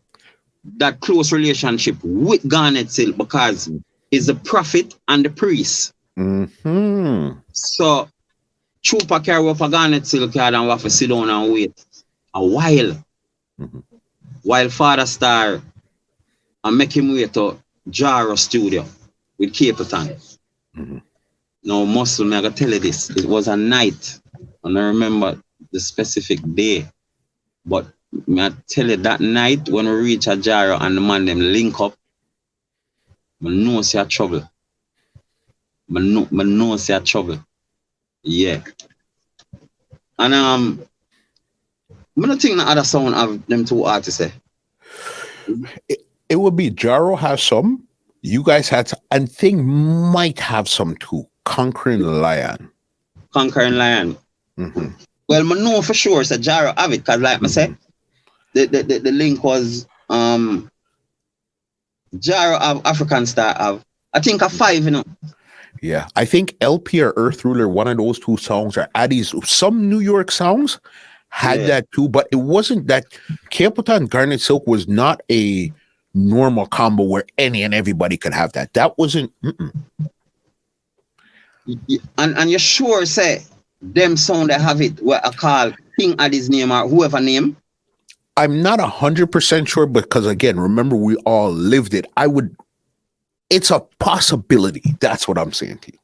that close relationship with Garnett Silk because he's the prophet and the priest. So Trooper carry up a Garnett Silk card and we have to sit down and wait a while. While Father Star and make him wait to Jaro studio with Capleton. Now, Muscle, I'm going to tell you this. It was a night, and I remember the specific day. But I tell you that night when we reach a Jaro and the man them link up, I know it's a trouble. I know it's a trouble. Yeah. And I don't think the other sound of them 2 artists. It would be Jaro has some. You guys had some, and Thing might have some too. Conquering Lion. Well, I know for sure so Jaro have it because like I said, the link was Jaro have African Star have. I think a 5, you know. Yeah, I think LP or Earth Ruler, one of those 2 songs, or Addie's, some New York songs had that too, but it wasn't that. Capleton Garnett Silk was not a normal combo where any and everybody could have that. That wasn't. And you sure say them sound that have it what I call King Addie's name or whoever name? I'm not 100% sure because again, remember we all lived it. It's a possibility. That's what I'm saying to you.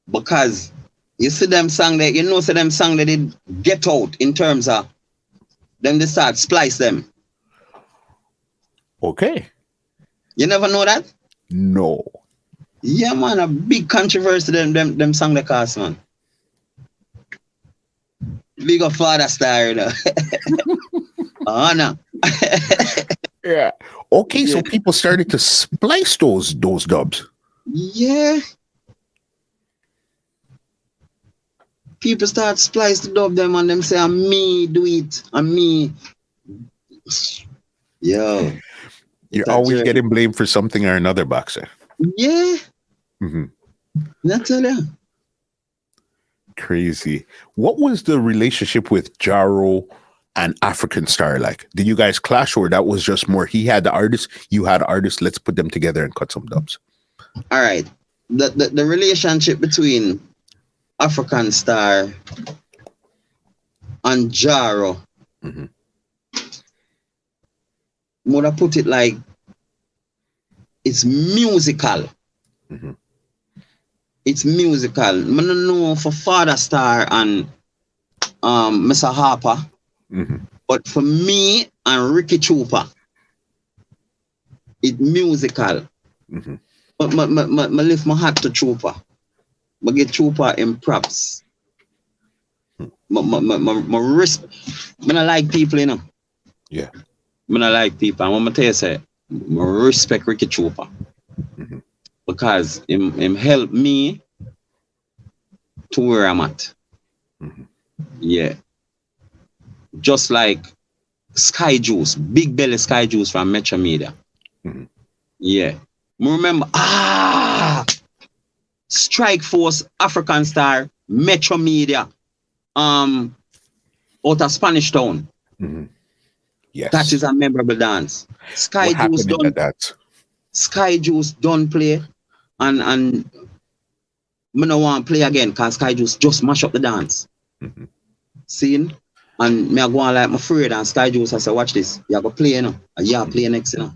Because you see them song that them song that did get out in terms of them they start splice them. Okay. You never know that? No. Yeah, man, a big controversy them song the cast, man. Big up Father Star, you know. No. Yeah. Okay, so people started to splice those dubs. Yeah. People start splice the dub them and them say, "I'm me do it, I'm me." Yo. You're always getting blamed for something or another, BOXER. Yeah. That's it. Crazy. What was the relationship with Jaro and African Star like? Did you guys clash, or that was just more he had the artist, you had the artist, let's put them together and cut some dubs? All right. The relationship between African Star and Jaro, would I put it like it's musical. It's musical. I don't know for Father Star and Mr. Harper, but for me and Ricky Trooper, it's musical. But I lift my hat to Trooper. get Trooper in props. My risk. I don't like people, you know. Yeah. I don't like people. And what I tell you, say, I respect Ricky Trooper. Because him helped me to where I'm at. Yeah. Just like Sky Juice, Big Belly Sky Juice from Metro Media. Yeah. I remember, Strike Force, African Star, Metro Media, out of Spanish Town. Yes. That is a memorable dance. Sky What Juice happened in that? Sky Juice don't play, and me no want to play again because Sky Juice just mash up the dance. Seeing? And me I go on like my afraid, and Sky Juice I say, watch this. You go play, you know. And you play next, you know.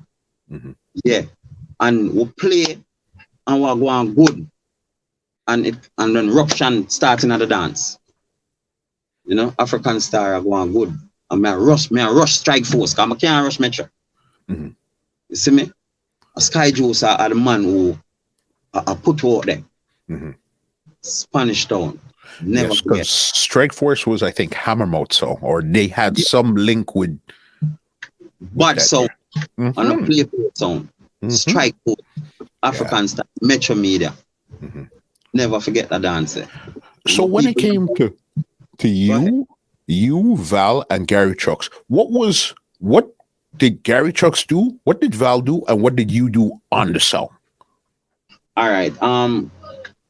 Yeah. And we play and we go on good. And then Ruption starting at the dance. You know, African Star are going good. And me I rush Strike Force, because I can't rush Metro. You see me? A Sky Juice are the man who I put out there. Spanish Town. Never yes, forget. because Strike Force was, I think, Hammermouth, so, or they had some link with But so, on a play sound, Strike Force, African Star, Metro Media. Never forget that dance. So when it came to you, Val, and Gary Chucks, what did Gary Chucks do? What did Val do? And what did you do on the sound? All right.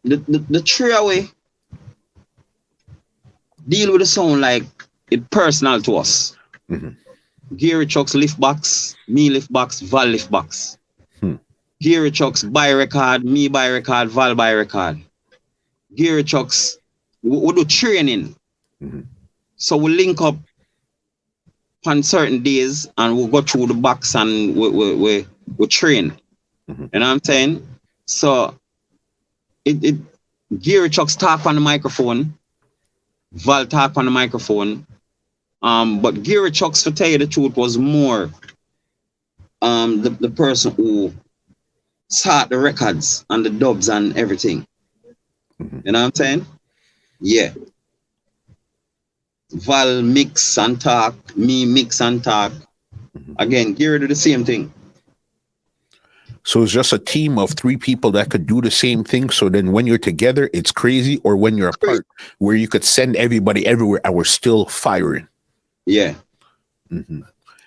The three-away deal with the sound like it personal to us. Gary Chucks lift box, me lift box, Val lift box. Gary Chucks buy record, me buy record, Val buy record. Gary Chucks, we do training. So we link up on certain days and we'll go through the box and we train. You know what I'm saying? So Gary Chucks talk on the microphone, Val talk on the microphone. But Gary Chucks, to tell you the truth, was more the person who sought the records and the dubs and everything. You know what I'm saying? Yeah. Val mix and talk, me mix and talk. Again, Gary do the same thing. So it's just a team of three people that could do the same thing. So then when you're together, it's crazy, or when you're apart, where you could send everybody everywhere and we're still firing. Yeah.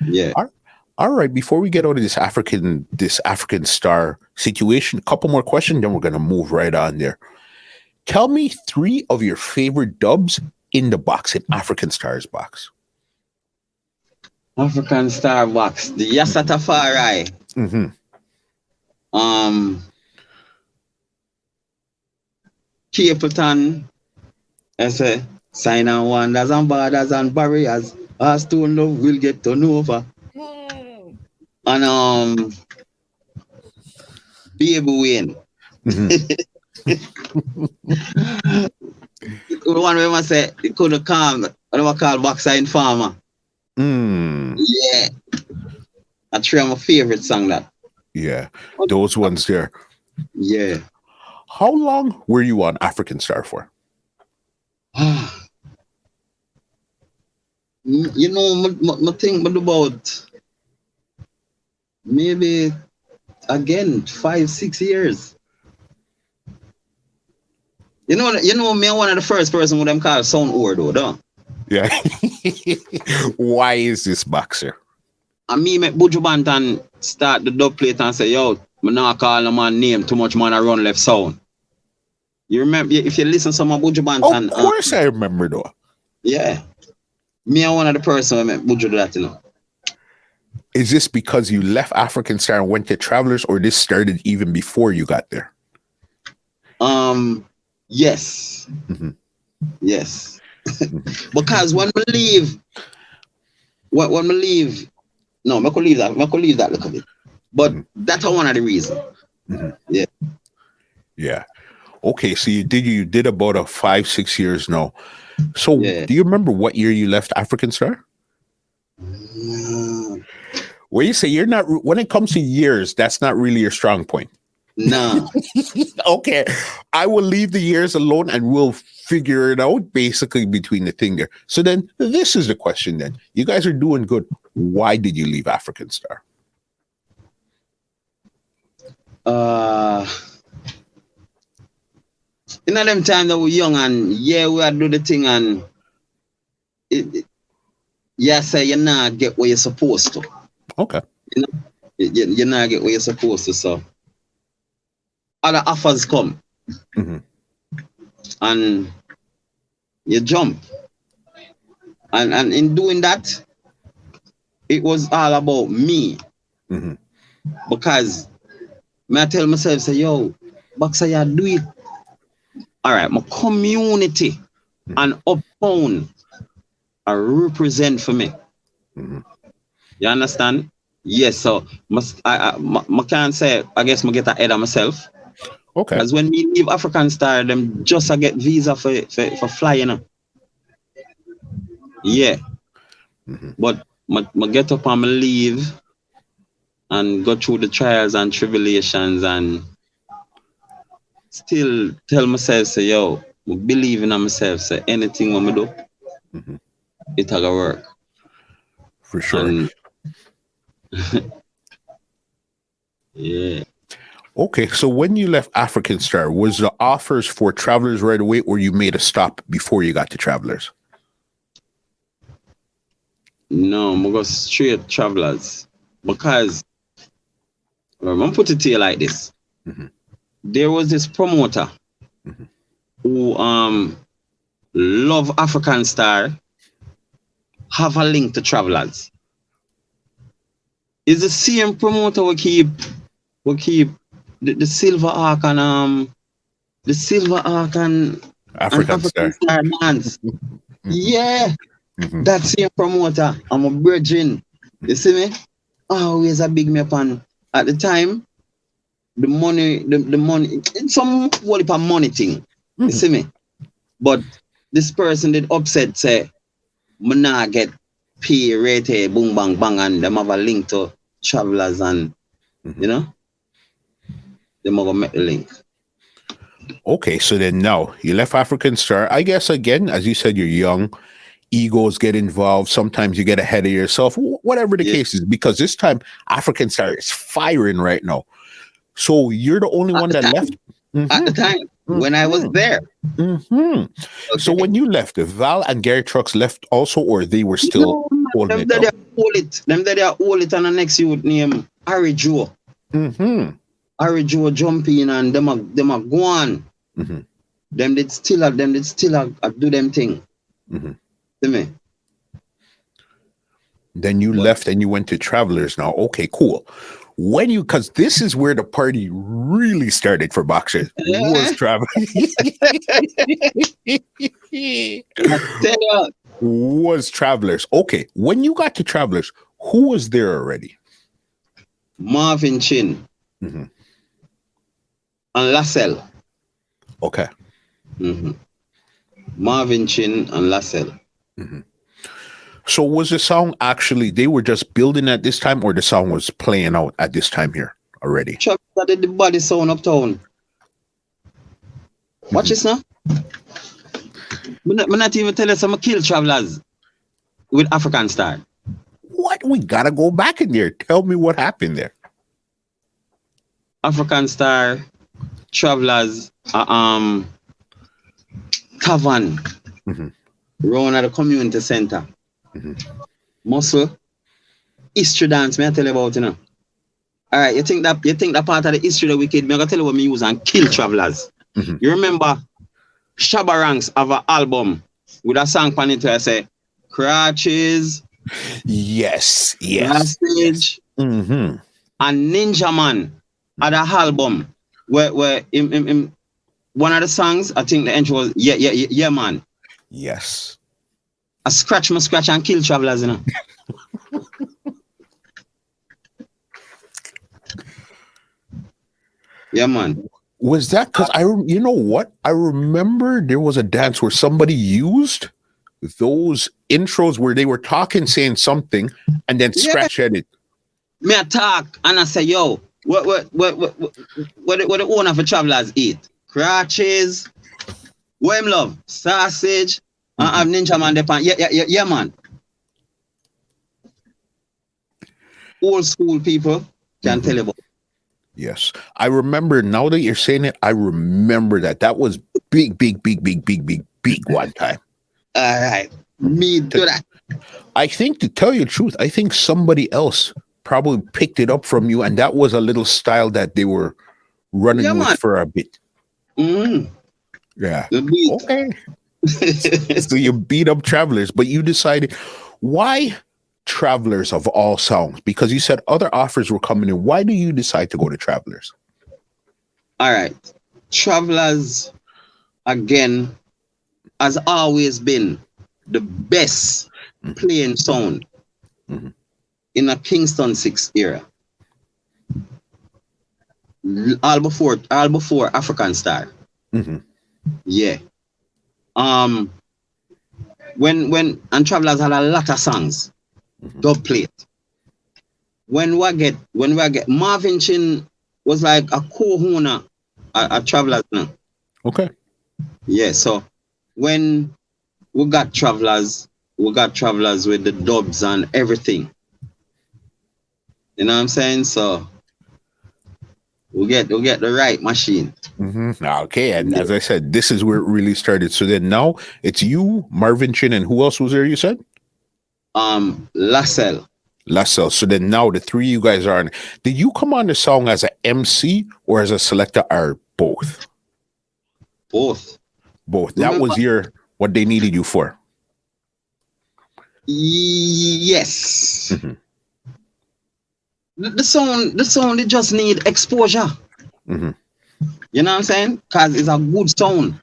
Yeah. All right. Before we get out of this African Star situation, a couple more questions, then we're going to move right on there. Tell me 3 of your favorite dubs in the box, in African Stars box. African Star box, the Yasatafari. Capleton, I say, sign on wonders and borders and barriers. Our stone love will get turned over. And Baby Wayne. The one where I say it could have come, what I call Boxer Informer. Yeah. That's three of my favorite song that. Yeah. Those ones there. Yeah. How long were you on African Star for? You know, my think about maybe again 5-6 years. You know, me one of the first person who them call sound or though. Yeah. Why is this Boxer? And me make Buju Banton start the Dubplate and say, yo, me not call a man name too much man I run left sound. You remember if you listen to some of Buju Banton? Of course I remember though. Yeah. Me and one of the person who make Buju do that, you know. Is this because you left African Star and went to Travelers, or this started even before you got there? Yes. Yes. Because when we leave, no, I could leave that a little bit. But that's one of the reasons. Yeah. Yeah. Okay, so you did about 5-6 years now. So do you remember what year you left African Star? Well, you say you're not, when it comes to years, that's not really your strong point. Nah. Okay, I will leave the years alone and we'll figure it out basically between the thing there. So then this is the question then. You guys are doing good. Why did you leave African Star? In them time that we young and yeah, we are do the thing and say you not get what you're supposed to. Okay. You know, you not get what you're supposed to. So other offers come, and you jump, and in doing that, it was all about me, because I tell myself, say, yo, Boxer, you do it. All right, my community and uptown are represent for me. You understand? Yes, so I can't say, I guess I get ahead of myself. Okay. Because when we leave African Star, them just get visa for flying. You know? Yeah. But I get up and I leave and go through the trials and tribulations and still tell myself, say, yo, I believe in myself, say anything when I do, it'll go work. For sure. And yeah. Okay, so when you left African Star, was the offers for Travelers right away or you made a stop before you got to Travelers? No, I'm go straight Travelers. Because I'm gonna put it to you like this. There was this promoter who love African Star, have a link to Travelers. Is the same promoter we keep the Silver Arc and African Star dance. Yeah. That same promoter, I'm a virgin. You see me? Always a big me up, and at the time, the money, it's some whole heap of money thing. You see me? But this person did upset, say, me nah get pay rate, boom bang bang, and them have a link to Travelers, and you know, them gonna make the link. Okay, so then now you left African Star. I guess again, as you said, you're young. Egos get involved. Sometimes you get ahead of yourself, whatever the case is, because this time African Star is firing right now. So you're the only one that left. At the time, when I was there. Okay. So when you left, Val and Gary Trucks left also, or they were still holding it down? Them that they hold it, and the next youth name Harry Joe. Harry Joe jump in and them are gone. Them did still do them thing. See me? Then you left and you went to Travelers now. Okay, cool. When you, because this is where the party really started for Boxer, was Travelers. Was Travelers. Okay, when you got to Travelers, who was there already? Marvin Chin and Lassell. Okay. Marvin Chin and Lassell. So was the song actually, they were just building at this time, or the song was playing out at this time here already? Chuck did the body sound uptown. Watch this now. I'm not even telling some kill Travelers with African Star. What? We gotta go back in there. Tell me what happened there. African Star, Travelers, Cavern, round at the community center. Muscle, history dance, may I tell you about, you know? All right, you think that part of the history of the wicked, I'm gonna tell you what me use and kill Travelers. You remember Shabba Ranks have an album with a song on it where I say Crutches. Yes. Stage, and Ninja Man had an album where in one of the songs, I think the entry was yeah man. Yes. I scratch and kill Travelers, you know. Yeah, man. Was that because you know what? I remember there was a dance where somebody used those intros where they were talking, saying something, and then scratch at it. Me attack and I say, yo, What the owner for Travelers eat? Crotches. What him love? Sausage. And have Ninja Man depend. Yeah, man. Old school people can tell you about. Yes. I remember, now that you're saying it, I remember that was big one time. All right. Me do that. I think, to tell you the truth, I think somebody else probably picked it up from you, and that was a little style that they were running with man. for a bit. Yeah. Okay. So you beat up Travelers, but you decided, why Travelers of all songs? Because you said other offers were coming in. Why do you decide to go to Travelers? All right. Travelers, again, has always been the best playing sound in a Kingston 6 era. All before African Star. Yeah. When Travelers had a lot of songs, Dubplate. When we get Marvin Chin was like a co-owner at Travelers now. Okay. Yeah, so when we got Travelers with the dubs and everything. You know what I'm saying? So we'll get the right machine. Okay, and as I said, this is where it really started. So then now it's you, Marvin Chin, and who else was there, you said? Lassell. So then now the three you guys are on. Did you come on the song as a MC or as a selector, or both? Both. That was what they needed you for. Yes. The sound they just need exposure. You know what I'm saying? Because it's a good sound.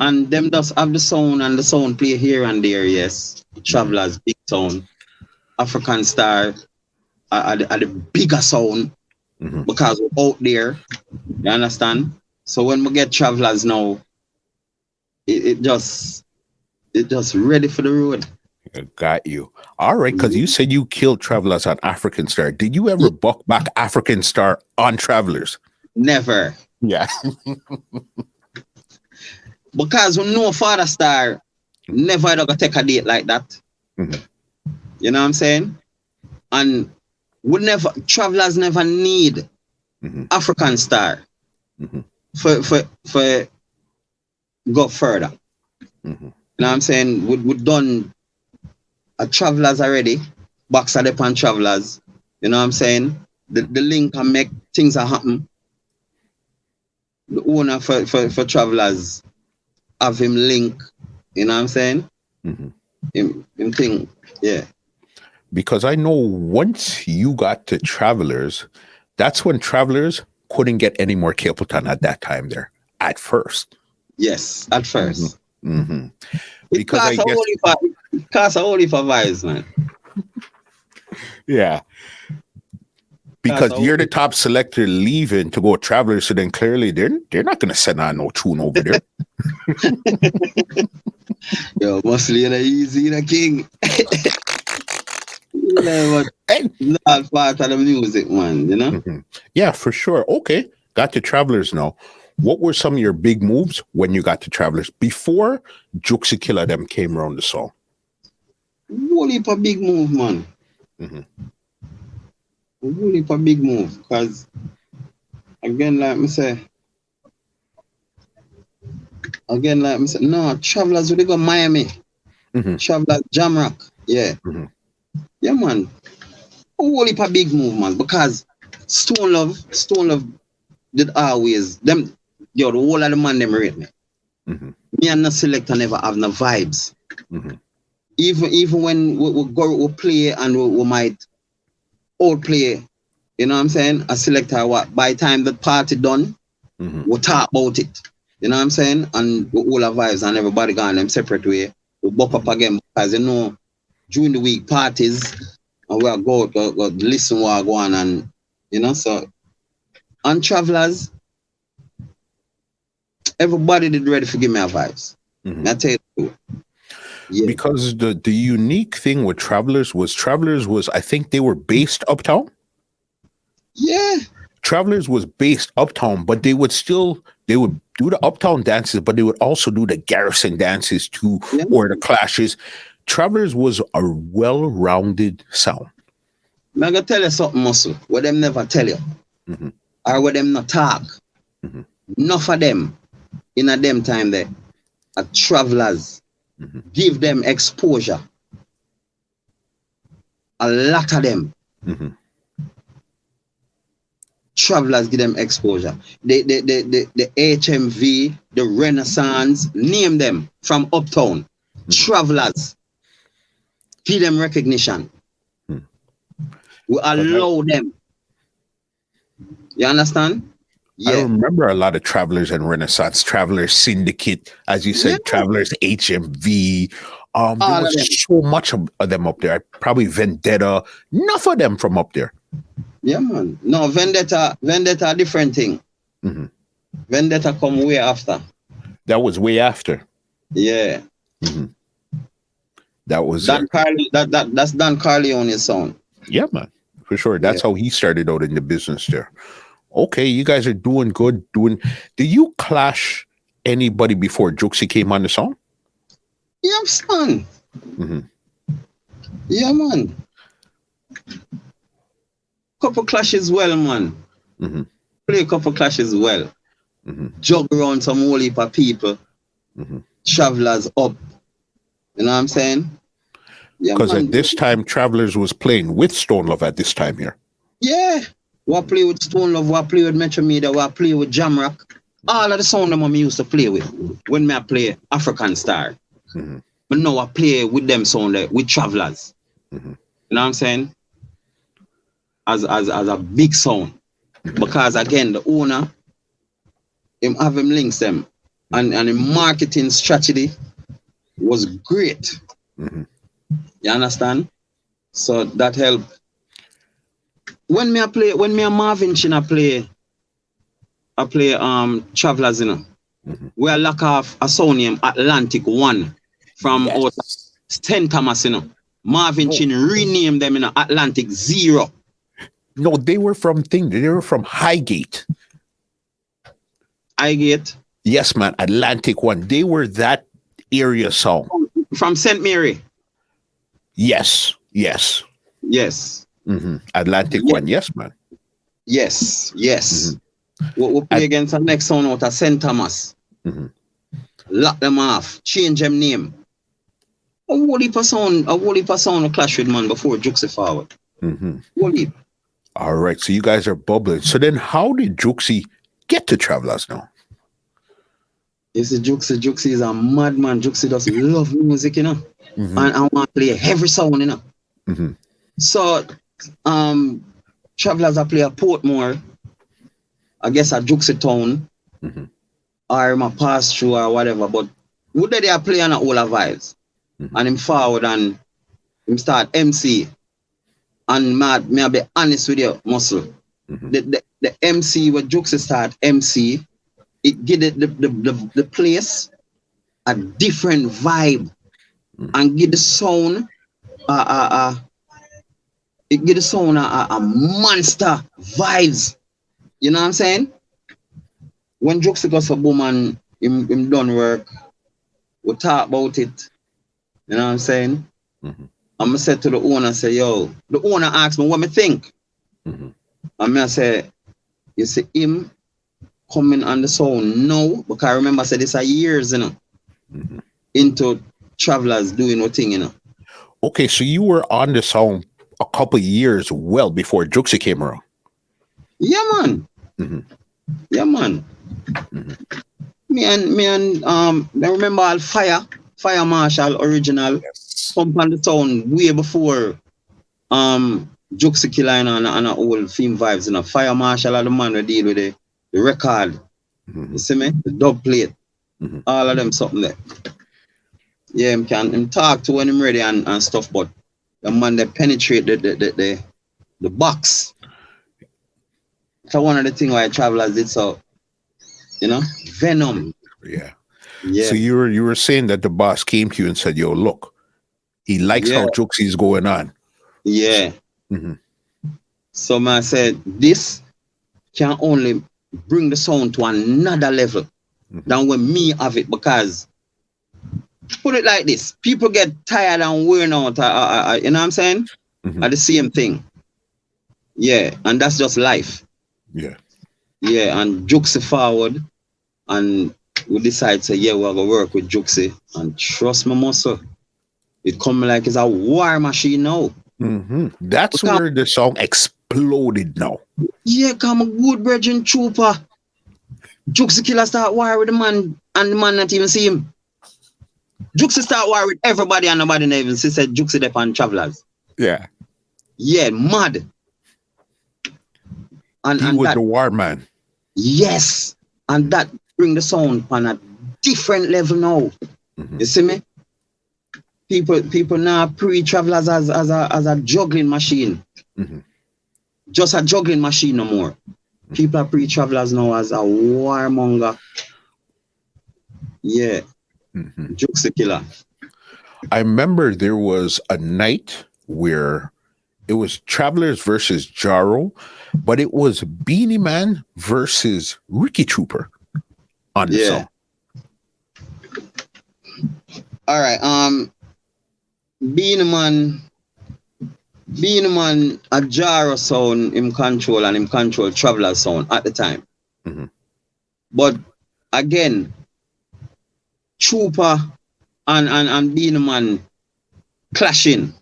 And them just have the sound, and the sound play here and there, yes. Travelers, big sound. African Star are the bigger sound because we're out there. You understand? So when we get Travelers now, it just ready for the road. Got you. All right, because you said you killed Travelers on African Star. Did you ever buck back African Star on Travelers? Never. Yeah. Because we know Father Star never ever take a date like that. You know what I'm saying? And Travelers never need African Star for go further. You know what I'm saying? We've done a Travelers already, BOXER upon Travelers. You know what I'm saying? The link can make things happen. The owner for Travelers have him link. You know what I'm saying? Him thing, yeah. Because I know once you got to Travelers, that's when Travelers couldn't get any more Capleton at that time there, at first. Yes, at first. Because I guess... It costs only for vibes, man. Yeah. Because you're the top selector leaving to go Travelers, so then clearly they're not going to send on no tune over there. Yo, mostly in a easy in a king. Not part of the music, man, you know? Yeah, for sure. Okay, got to Travelers now. What were some of your big moves when you got to Travelers before Jooksy Killer them came around the song? Whole heap of big move, man. Whole heap of big move, because again, like me say, no, Travelers would go Miami. Travelers Jamrock. Yeah. Yeah, man. Whole heap of big move, man. Because Stone Love did always them. Yo, the whole of the man them rate me. Me and the selector never have no vibes. Even when we play and we might outplay, you know what I'm saying? A selector, by the time the party done, we'll talk about it. You know what I'm saying? And we all have vibes and everybody gone them separate way. We buck up again because, you know, during the week parties, and we'll go listen what go on, and, you know, so. And Travelers, everybody did ready to give me a vibes. I tell you. Yeah. Because the unique thing with Travelers was I think they were based uptown. Yeah. Travelers was based uptown, but they would do the uptown dances, but they would also do the garrison dances too, Yeah. or the clashes. Travelers was a well-rounded sound. I'm gonna tell you something, Muscle, what them never tell you. Mhm. Or what them not talk. Mhm. Enough of them in a them time there are travelers. Mhm. Give them exposure. A lot of them. Mhm. Travelers give them exposure. The HMV, the Renaissance, name them from uptown. Travelers. Give them recognition. Hmm. We allow them. You understand? I Yeah. remember a lot of Travelers and Renaissance, Travelers Syndicate, as you said, Yeah. Travelers HMV. There All of them. was so much of them up there. Probably Vendetta. Enough of them from up there. Yeah, man. No, Vendetta, a different thing. Mm-hmm. Vendetta come way after. That was way after. Yeah. Mm-hmm. That was that's Dan Carleone's song. Yeah, man, for sure. That's how he started out in the business there. Okay, you guys are doing good. Did you clash anybody before Jooksy came on the song? Yeah, son. Mm-hmm. Yeah, man. Couple clashes well, man. Mm-hmm. Play a couple clashes well. Mm-hmm. Jug around some whole heap of people. Mm-hmm. Travelers up. You know what I'm saying? Yeah, because man. at this time, Travelers was playing with Stone Love at this time here. Yeah. What play with Stone Love, what play with Metro Media, what play with Jamrock. All of the sound them I used to play with when I play African Star. Mm-hmm. But now I play with them sound with Travelers. Mm-hmm. You know what I'm saying? As a big sound. Because again, the owner, him have him links them. And the marketing strategy was great. Mm-hmm. You understand? So that helped. When me a Marvin Chin I play Travelers, you know. Mm-hmm. We are lock off a sound name Atlantic 1 from out St. Thomas, you know. Marvin Chin renamed them in Atlantic 0. No, they were from Highgate. Highgate? Yes, man. Atlantic 1. They were that area song. From St. Mary? Yes. Mm-hmm. Atlantic 1. Yes, man. Yes. Mm-hmm. We'll play against the next sound out of St. Thomas. Mm-hmm. Lock them off. Change them name. A whole heap of sound clash with man before Jooksy forward. Mm-hmm. Whole heap. All right, so you guys are bubbling. So then how did Jooksy get to Travelers now? You see, Jooksy is a madman. Jooksy does love music, you know. Mm-hmm. And I want to play every sound, you know. Mm-hmm. So, Travelers I play at Portmore, I guess at Jooksy Town, mm-hmm. or my pass through or whatever. But would they are playing all the vibes? Mm-hmm. And him forward and him start MC. And may I be honest with you, Muscle. Mm-hmm. The MC where Jooksy start MC, it give the place a different vibe. Mm-hmm. And give the sound it give the sound a monster vibes. You know what I'm saying? When Jooksy goes for boom and him done work, we talk about it. You know what I'm saying? Mm-hmm. I'm gonna say to the owner, say, yo, the owner asked me what me think. Mm-hmm. And me I say, you see him coming on the sound now, because I remember I said this are years, you know, mm-hmm. into Travelers doing what thing, you know. Okay, so you were on the sound a couple of years well before Jooksy came around. Yeah, man. Mm-hmm. Yeah, man. Mm-hmm. Me and I remember all Fire Marshal original. Yes. Pump on the sound way before Jooksy Killamanjaro and old theme vibes, you know. Fire Marshal are the man who deal with the record. Mm-hmm. You see me? The Dubplate. Mm-hmm. All of them something there. Yeah, him talk to when him ready and stuff, but the man they penetrate the box. So one of the things why Travelers did so, you know, Venom. Yeah. So you were saying that the boss came to you and said, yo, look, he likes how Jooksy is going on. Yeah. Mm-hmm. So man said, this can only bring the sound to another level than when me have it, because put it like this, people get tired and worn out, you know what I'm saying? At the same thing. Yeah, and that's just life. Yeah. Yeah, and Jooksy forward, and we decide to, yeah, we're gonna work with Jooksy, and trust my muscle, it come like it's a war machine now. That's because, where the song exploded now. Yeah, come a good brethren trooper. Jooksy killer start war with the man, and the man not even see him. Jooksy start war with everybody, and nobody not even see said Jooksy there on Travelers. Yeah. Yeah, mad. And he was that, the war man. Yes. And that bring the sound on a different level now. You see me? People now pre-Travelers as a juggling machine. Just a juggling machine no more. People are pre-Travelers now as a warmonger. Yeah. Jooksy killer. I remember there was a night where it was Travelers versus Jaro, but it was Beenie Man versus Ricky Trooper on the song. All right. Beenie Man a Jaro sound him control, and him control Travelers sound at the time. But again, Trooper and Beenie Man clashing.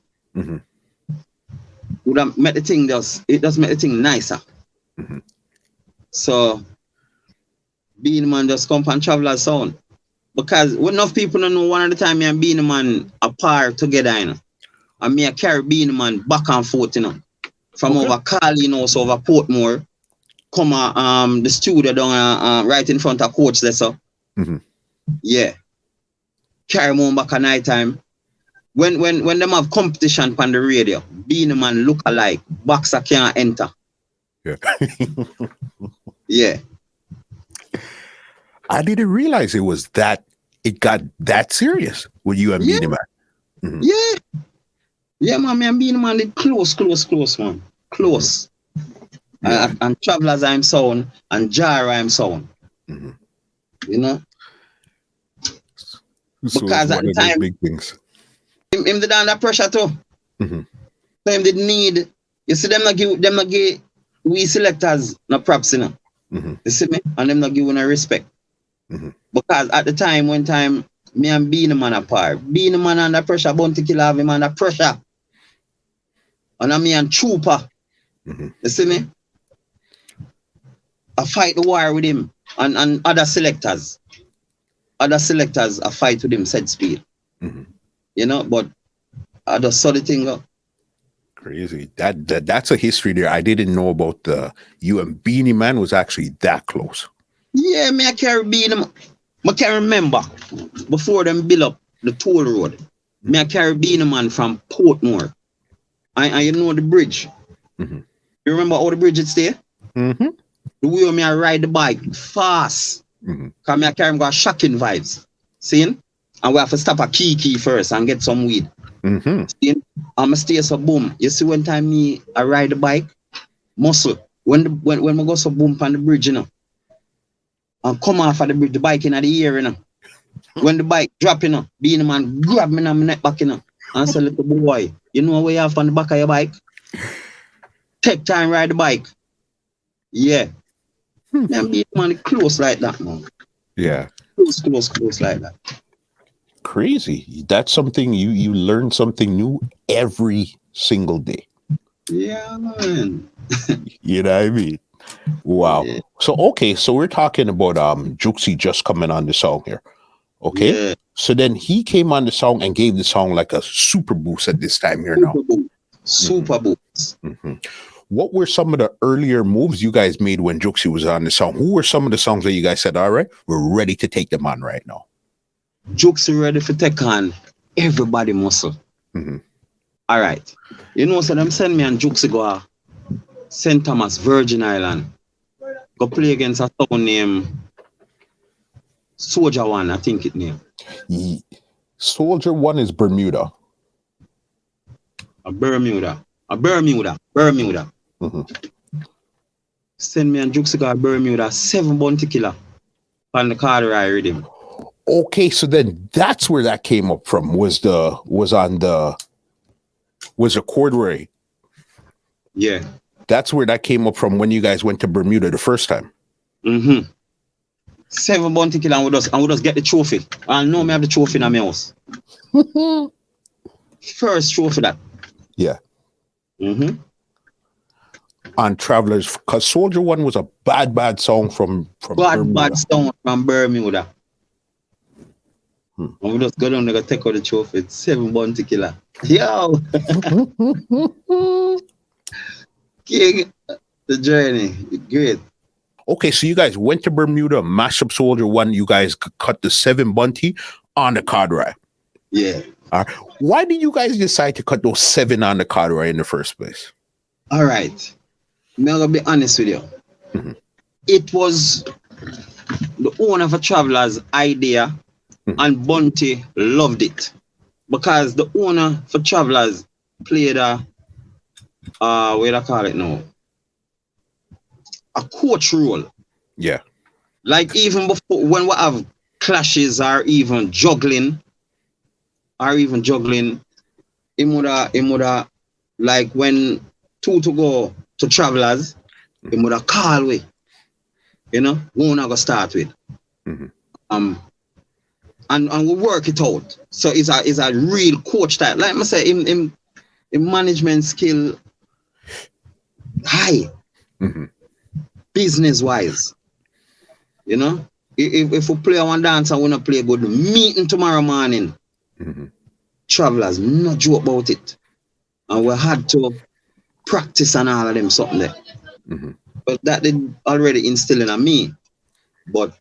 Would have made the thing it does make the thing nicer. So Beenie Man just come from Travelers sound. Because enough people don't know, one at the time me and Beenie Man apart together, you know. And me I carry Beenie Man back and forth, you know. From over Carlin House over Portmore. Come the studio down right in front of coach there, so. Yeah. Carry him on back at night time. When them have competition on the radio, Beenie Man look alike. BOXER can't enter. Yeah. Yeah. I didn't realize it got that serious with you and Beenie Man. Yeah. Yeah, man, me and Beenie Man did close, man. Close. And Travelers I'm sound, and Jaro I'm sound. You know? So because at the time, big things. Him did under pressure too. So him did need, you see them not give we selectors no props, you know. You see me? And them not give no respect. Because at the time, one time, me and Beenie Man apart. Beenie Man under pressure, Bounty Killer have him under pressure. And me and Trooper. You see me? I fight the war with him and other selectors. Other selectors I fight with him said speed. You know, but I just saw the thing up. Crazy. That's a history there. I didn't know about you and Beenie Man was actually that close. Yeah, me I carry Beenie Man. I can remember before them build up the toll road. Me I carry Beenie Man from Portmore. And you know the bridge. You remember how the bridge is there? The way me I ride the bike fast. Because me I carry him got shocking vibes. See? And we have to stop at Kiki first and get some weed. See? I'm a stay so boom. You see one time I ride the bike, muscle. When I go so boom on the bridge, you know. And come off of the bridge, the bike in the air, you know. When the bike drop, you know, Beenie Man grab me on my neck back, you know. And say, little boy, you know what you have on the back of your bike? Take time ride the bike. Yeah. Man, Beenie Man close like that, man. Yeah. Close like that. Crazy. That's something you learn something new every single day. Yeah, man. You know what I mean? Wow. Yeah. So we're talking about Jooksy just coming on the song here. Okay. Yeah. So then he came on the song and gave the song like a super boost at this time here now. Super boost. What were some of the earlier moves you guys made when Jooksy was on the song? Who were some of the songs that you guys said, all right, we're ready to take them on right now? Jooksy ready for take on everybody muscle. All right. You know, so them send me and Jooksy go St. Thomas, Virgin Island. Go play against a town named Soldier One, I think it name. Soldier One is Bermuda. Bermuda. send me and Jooksy got Bermuda 7 bounty killer on the card ride rhythm. Okay, so then that's where that came up from. Was a corduroy. Yeah. That's where that came up from when you guys went to Bermuda the first time. 7 bounty killer and we just get the trophy. I know me have the trophy in my house. First trophy that. Yeah. On Travelers, because Soldier One was a bad song from Bermuda. Bad song from Bermuda. And we just go down and take out the trophy. 7 bounty killer. Yo! King, the journey. Great. Okay, so you guys went to Bermuda, mashed up Soldier One. You guys cut the 7 bunty on the corduroy. Yeah. Why did you guys decide to cut those 7 on the corduroy in the first place? All right. I'm going to be honest with you. It was the owner of a Traveler's idea, and Bunty loved it. Because the owner for Travelers played what do I call it now? A coach role. Yeah. Like even before, when we have clashes or even juggling, it woulda like when 2 to go to Travelers, it woulda call we. You know, one I go start with. And we work it out. So it's a real coach type. Like I say, in management skill high. Business wise. You know? If we play one dance and we not play good, meeting tomorrow morning. Travelers, no joke about it. And we had to practice and all of them something there. But that did already instill in me. But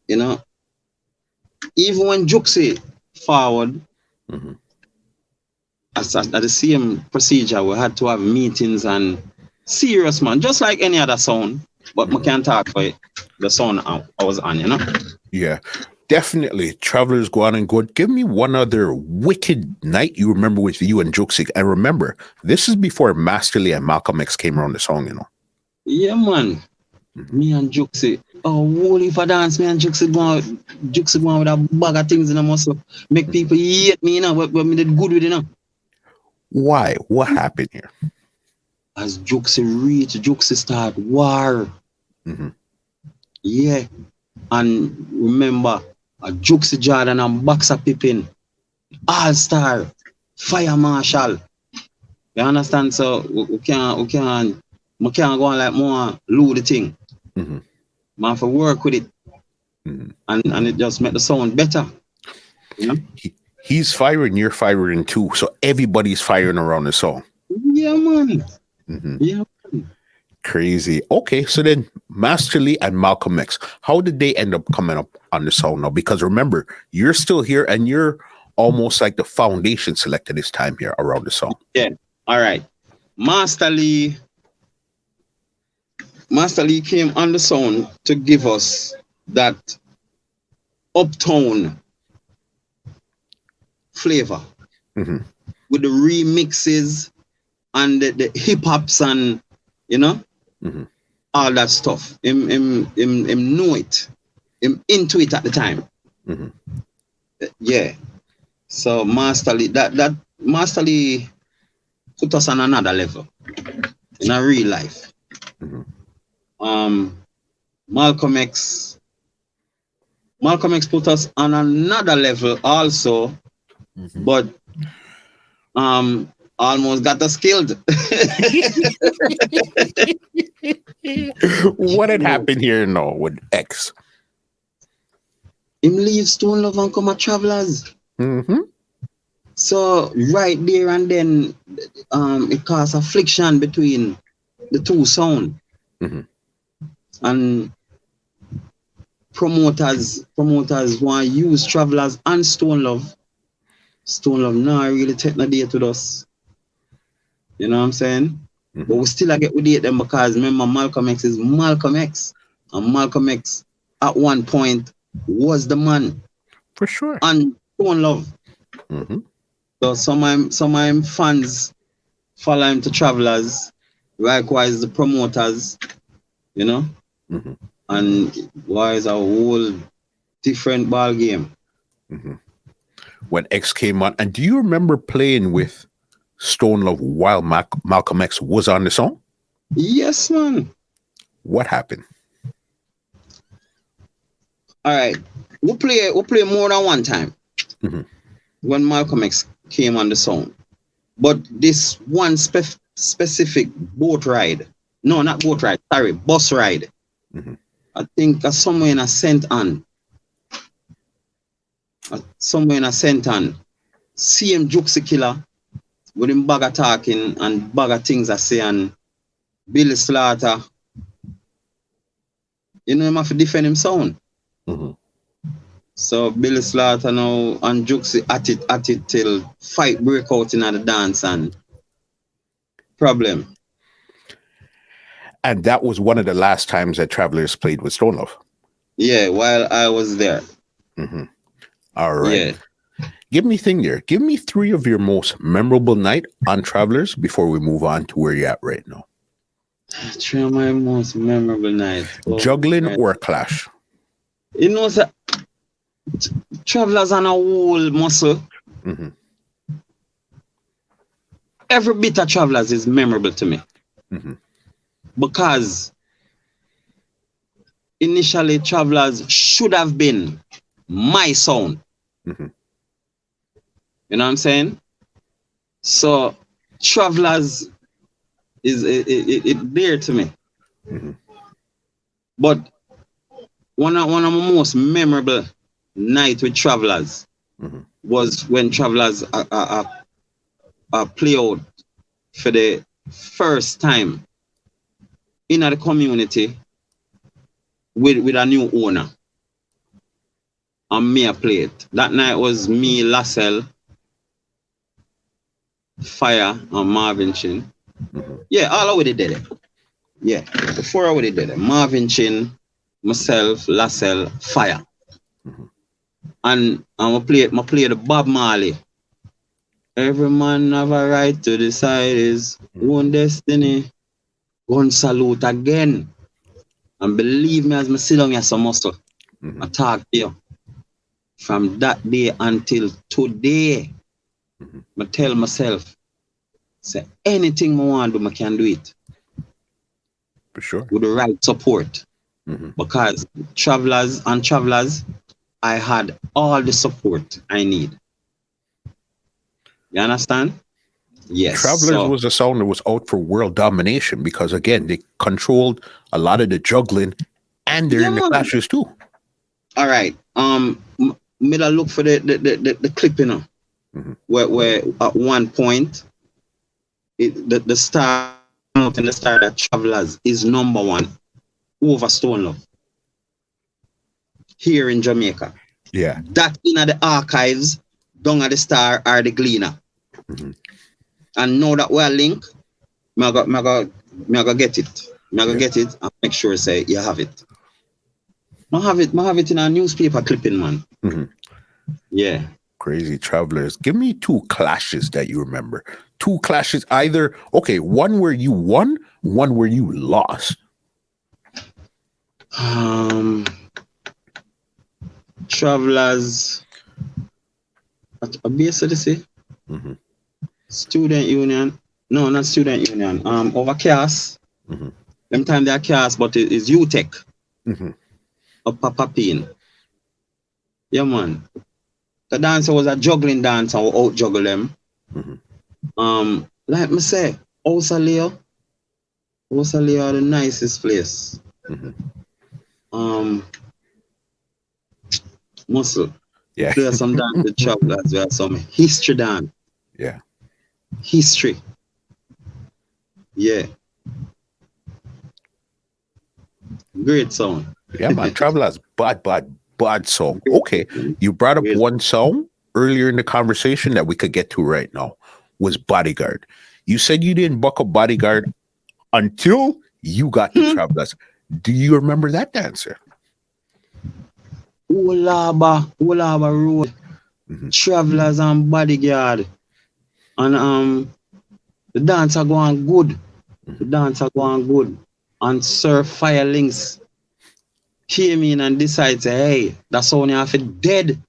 you know, even when Jooksy forward, at the same procedure, we had to have meetings and serious man, just like any other sound. But we can't talk for it. The sound I was on, you know? Yeah, definitely. Travelers go on and good. Give me one other wicked night you remember with you and Jooksy. And remember, this is before Masterly and Malcolm X came around the song, you know? Yeah, man. Me and Jooksy. Oh, holy for dance, me and Jooksy going with a bag of things in the muscle. Make people hate me, you know, but me did good with it, you know. Why? What happened here? As Jooksy start war. Yeah. And remember, a Jooksy Jordan and Boxer Pippin, All-Star, Fire Marshal. You understand? So we can't go on like more lose the thing. Man, for work with it. And it just make the sound better. You know? He's firing, you're firing too. So everybody's firing around the song. Yeah, man. Yeah. Crazy. Okay, so then Masterly and Malcolm X, how did they end up coming up on the song now? Because remember, you're still here and you're almost like the foundation selector this time here around the song. Yeah. All right. Masterly came on the song to give us that uptown flavor with the remixes and the hip hops and you know all that stuff. Him know it. Him into it at the time. Yeah. So Masterly that Masterly put us on another level in a real life. Malcolm X put us on another level also, but almost got us killed. What had happened here now with X? Him leave Stone Love and come at Travelers. So right there and then it caused affliction between the two sound. And promoters want to use Travelers and Stone Love. Stone Love now really take no date with us. You know what I'm saying? But we still get with date them because remember Malcolm X is Malcolm X. And Malcolm X at one point was the man. For sure. And Stone Love. So some of my fans follow him to Travelers. Likewise the promoters. you know? Mm-hmm. And why is a whole different ball game. Mm-hmm. When X came on, and do you remember playing with Stone Love while Malcolm X was on the song? Yes, man. What happened? All right. We play more than one time Mm-hmm. when Malcolm X came on the song. But this one specific boat ride. No, not boat ride. Sorry, bus ride. Mm-hmm. I think somewhere in a St. Anne. Somewhere in a St. Anne. See him Jooksy killer with him bag of talking and bag of things I say and Billy Slaughter. You know him have to defend him sound. Mm-hmm. So Billy Slaughter now and Jooksy at it till fight break out in the dance and problem. And that was one of the last times that Travelers played with Stone Love. Yeah, while I was there. Mm-hmm. All right. Yeah. Give me 3 of your most memorable night on Travelers before we move on to where you're at right now. 3 of my most memorable night. Juggling or Clash? You know, sir, Travelers on a whole muscle. Mm-hmm. Every bit of Travelers is memorable to me. Mm-hmm. Because initially Travelers should have been my sound. Mm-hmm. You know what I'm saying? So Travelers is it dear to me. Mm-hmm. But one of my most memorable night with Travelers mm-hmm. was when Travelers play out for the first time in the community with a new owner. And me I played. That night was me, Lassell, Fire, and Marvin Chin. Mm-hmm. Yeah, all already did it. Yeah, the 4 already did it. Marvin Chin, myself, Lassell, Fire. Mm-hmm. And I play the Bob Marley. Every man have a right to decide his own destiny. Gun salute again. And believe me, as I sit down here some muscle, Mm-hmm. I talk to you. From that day until today, Mm-hmm. I tell myself, say anything I want to do, I can do it. For sure. With the right support. Mm-hmm. Because Travelers, I had all the support I need. You understand? Yes. Travelers was a sound that was out for world domination because, again, they controlled a lot of the juggling and they're in the clashes too. All right. Me I look for the clip, you know, mm-hmm. where at one point, the star and the star that Travelers is number 1 over Stone Love here in Jamaica. Yeah. That in the archives, down at the Star or the Gleaner. Mm-hmm. And now that we're linked, I go get it. Get it and make sure say you have it. I have it in a newspaper clipping, man. Mm-hmm. Yeah. Crazy. Travelers. Give me 2 clashes that you remember. 2 clashes, either, okay, one where you won, one where you lost. Travelers at a BSCDC. Mm-hmm. Student union. No, not student union. Over CAS. Mm-hmm. Them time they are CAS, but it's UTech. Mm-hmm. Up Papapin. Yeah, man. The dancer was a juggling dancer. We out juggle them. Mm-hmm. Like me say, Leo are the nicest place. Mm-hmm. Muscle. Yeah. There are some dance with Travelers. There are some history dance. Yeah. History. Yeah. Great song. Yeah, man. Travelers, bad song. Okay. You brought up one song earlier in the conversation that we could get to right now, was Bodyguard. You said you didn't buck up Bodyguard until you got to Travelers. Do you remember that dancer? Ulaba Road. Mm-hmm. Travelers and Bodyguard. And the dance are going good. The dance are going good. and Sir Firelinks came in and decided, hey, that's only half it dead.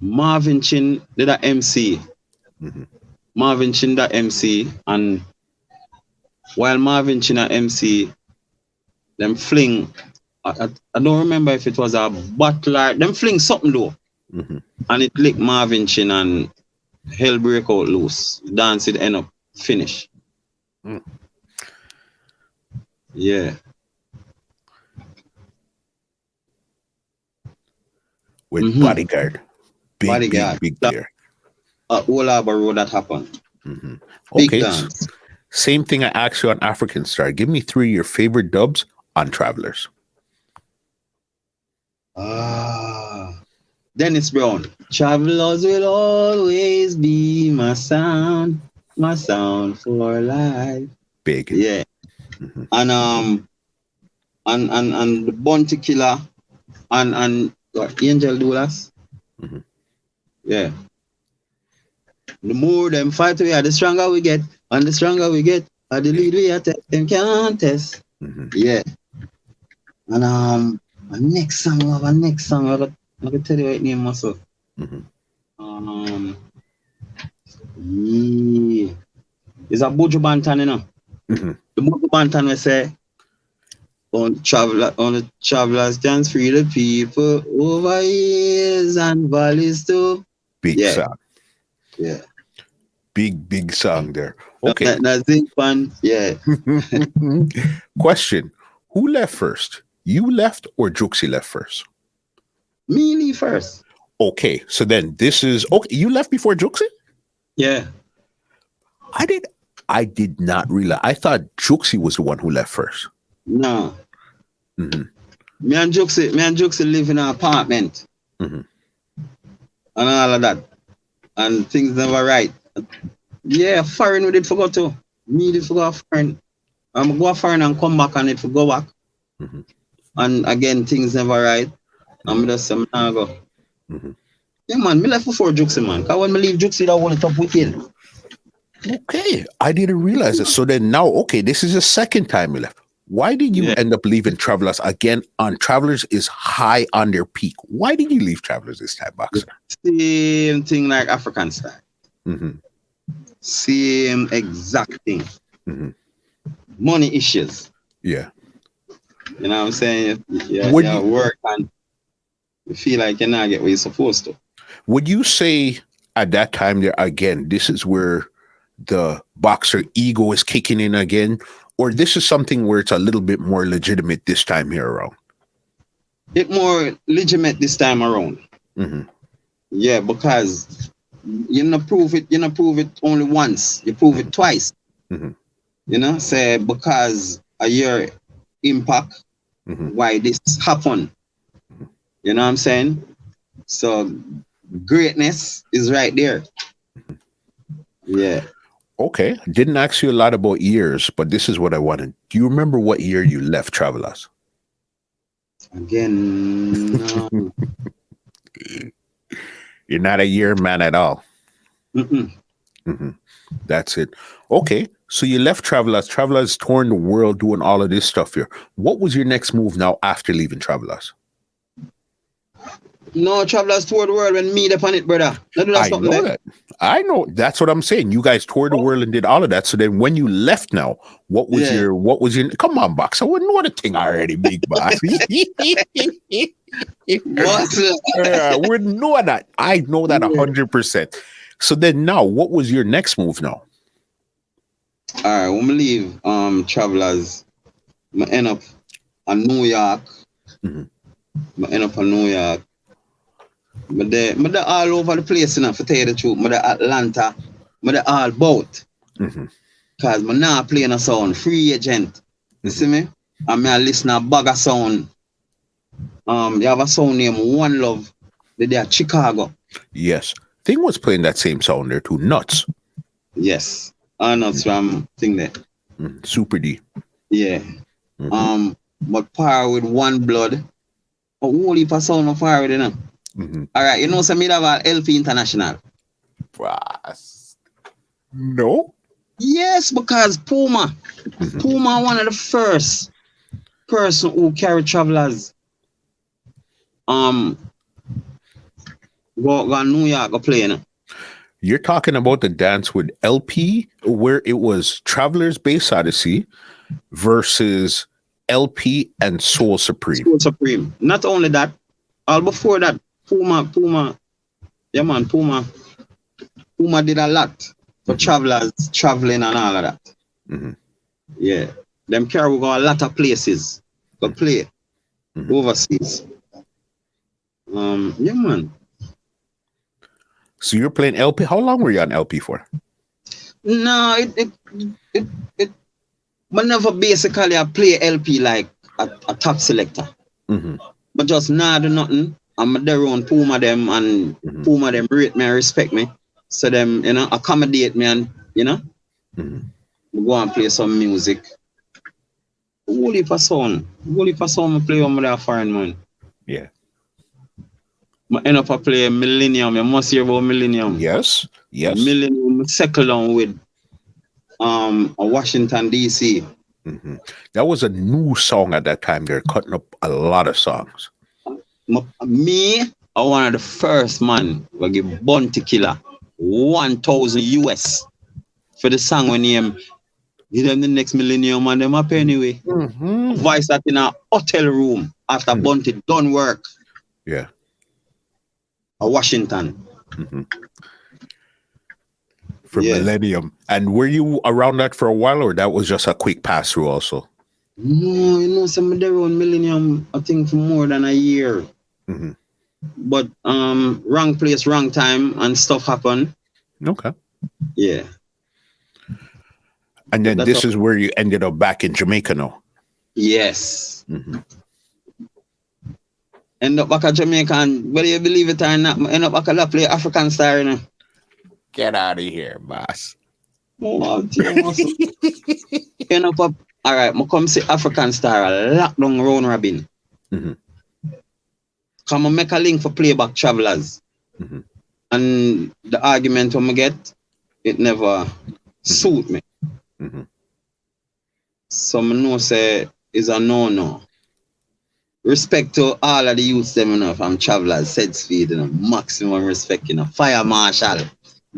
Marvin Chin did a MC. Marvin Chin that MC, and while Marvin Chin a MC, them fling. I don't remember if it was a butler. Them fling something though, and it licked Marvin Chin and hell break out loose. Dance it end up finish. Yeah. With Bodyguard. Bodyguard. Big there. All Arbor Road that happened. Okay. Big dance. Same thing I asked you on African Star. Give me 3 of your favorite dubs on Travelers. Dennis Brown. Travelers will always be my sound for life. Big. Yeah. And the Bounty Killer and Angel Doulas. Yeah. The more them fight we are, the stronger we get, and the stronger we get, and the lead we attack, them can't test. Yeah. And next song, I can tell you what name also. Yeah. It's a Buju Banton, you know. The Buju Banton we say, on the travelers can free the people over hills and valleys too. Big song. Yeah. Big song there. Okay. That's it, fun. Yeah. Question. Who left first? You left or Jooksy left first? Me leave first. Okay. So then this is okay. You left before Jooksy? Yeah. I did not realize. I thought Jooksy was the one who left first. No. Me and Jooksy live in an apartment. And all of that. And things never right. Yeah, foreign we did forgot to. Me did forgot foreign. I'm go foreign and come back and it for go back. And again, things never right. I'm just go. Yeah, man, me left before Jooksy, man. Because when me leave Jooksy, that one top wicked. Okay. I didn't realize it. So then now, okay, this is the second time you left. Why did you end up leaving Travelers again? On Travelers is high on their peak. Why did you leave Travelers this time, Boxer? Same thing like African Style. Same exact thing. Money issues. Yeah. You know what I'm saying? You work and you feel like you're not get what you're supposed to. Would you say at that time there again, this is where the boxer ego is kicking in again? Or this is something where it's a little bit more legitimate this time here around? It's more legitimate this time around. Yeah, because you not prove it only once. You prove it twice. You know, say because a year impact why this happened. You know what I'm saying? So greatness is right there. Yeah. Okay. Didn't ask you a lot about years, but this is what I wanted. Do you remember what year you left Travelers? Again, no. You're not a year man at all. That's it. Okay. So you left Travelers. Travelers touring the world, doing all of this stuff here. What was your next move now after leaving Travelers? No, Travelers toured the world when me upon it, brother. I know that. I know. That's what I'm saying. You guys toured the world and did all of that. So then when you left now, what was your come on, Box? I wouldn't know the thing already, big boss. I wouldn't know that. I know that 100%. So then now, what was your next move now? All right, when we leave Travelers, I end up in New York. But they're all over the place, you know, for tell you the truth. But Atlanta, but they're all both. Because I'm not playing a sound, free agent. You see me? I'm a listener, bag of sound. You have a sound named One Love. They're Chicago. Yes. Thing was playing that same sound there too. Nuts. Yes. Nuts from thing there. Super D. Yeah. But par with One Blood. A whole heap of sound of fire with it, you know. All right, you know, some have LP International. No. Yes, because Puma one of the first person who carry travelers go New York go play, you know. You're talking about the dance with LP, where it was Traveler's Bass Odyssey versus LP and Soul Supreme. Soul Supreme. Not only that, all before that, Puma, yeah man, Puma did a lot for travelers traveling and all of that. Yeah, them carry go a lot of places, go play overseas. Yeah man. So you're playing LP. How long were you on LP for? No, it but never basically I play LP like a top selector. But just nah do nothing. I'm there on Puma them and Puma them rate me and respect me. So them, you know, accommodate me and, you know, go and play some music. Holy for sound I play on that foreign man. Yeah. I end up play Millennium. You must hear about Millennium. Yes. Millennium settled down with Washington DC. That was a new song at that time. They're cutting up a lot of songs. Me, I one of the first man who give Bounty Killer 1,000 US for the song when him give them the next Millennium and them up anyway. Voice that in a hotel room after Bounty done work. Yeah. Washington. For Millennium. And were you around that for a while, or that was just a quick pass through also? No, you know, some of their own Millennium, I think for more than a year. But wrong place, wrong time, and stuff happened. Okay. Yeah. And then this is where you ended up back in Jamaica now. Yes. End up back at Jamaica, and whether you believe it or not, end up back at play African Star, you know. Get out of here, boss. Oh, end up, all right, I come see African Star, lockdown round robin. Come and make a link for playback travelers. And the argument I get, it never suit me. So I know say is a no. Respect to all of the youths them, you know, from travelers, Sedsfield, you know, maximum respect, you know. Fire Marshal,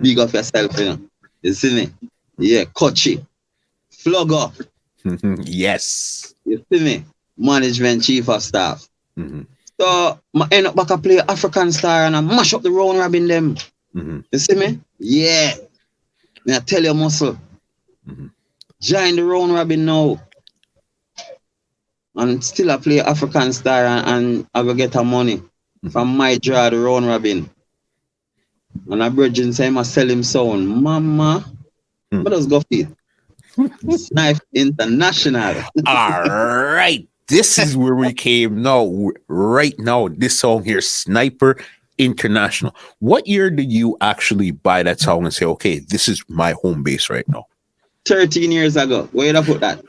big up yourself, you know. You see me? Yeah, Kochi, Flugger. Yes. You see me? Management Chief of Staff. So I end up back and play African Star and I mash up the round robin them. You see me? Yeah. I tell you, muscle. Join the round robin now. And still I play African Star and I will get a money from my draw the round robin. And a virgin say I sell him sound. Mama, what does go feed? Snipe International. All right. This is where we came now. Right now, this song here, Sniper International. What year did you actually buy that song and say, okay, this is my home base right now? 13 years ago. Where did I put that?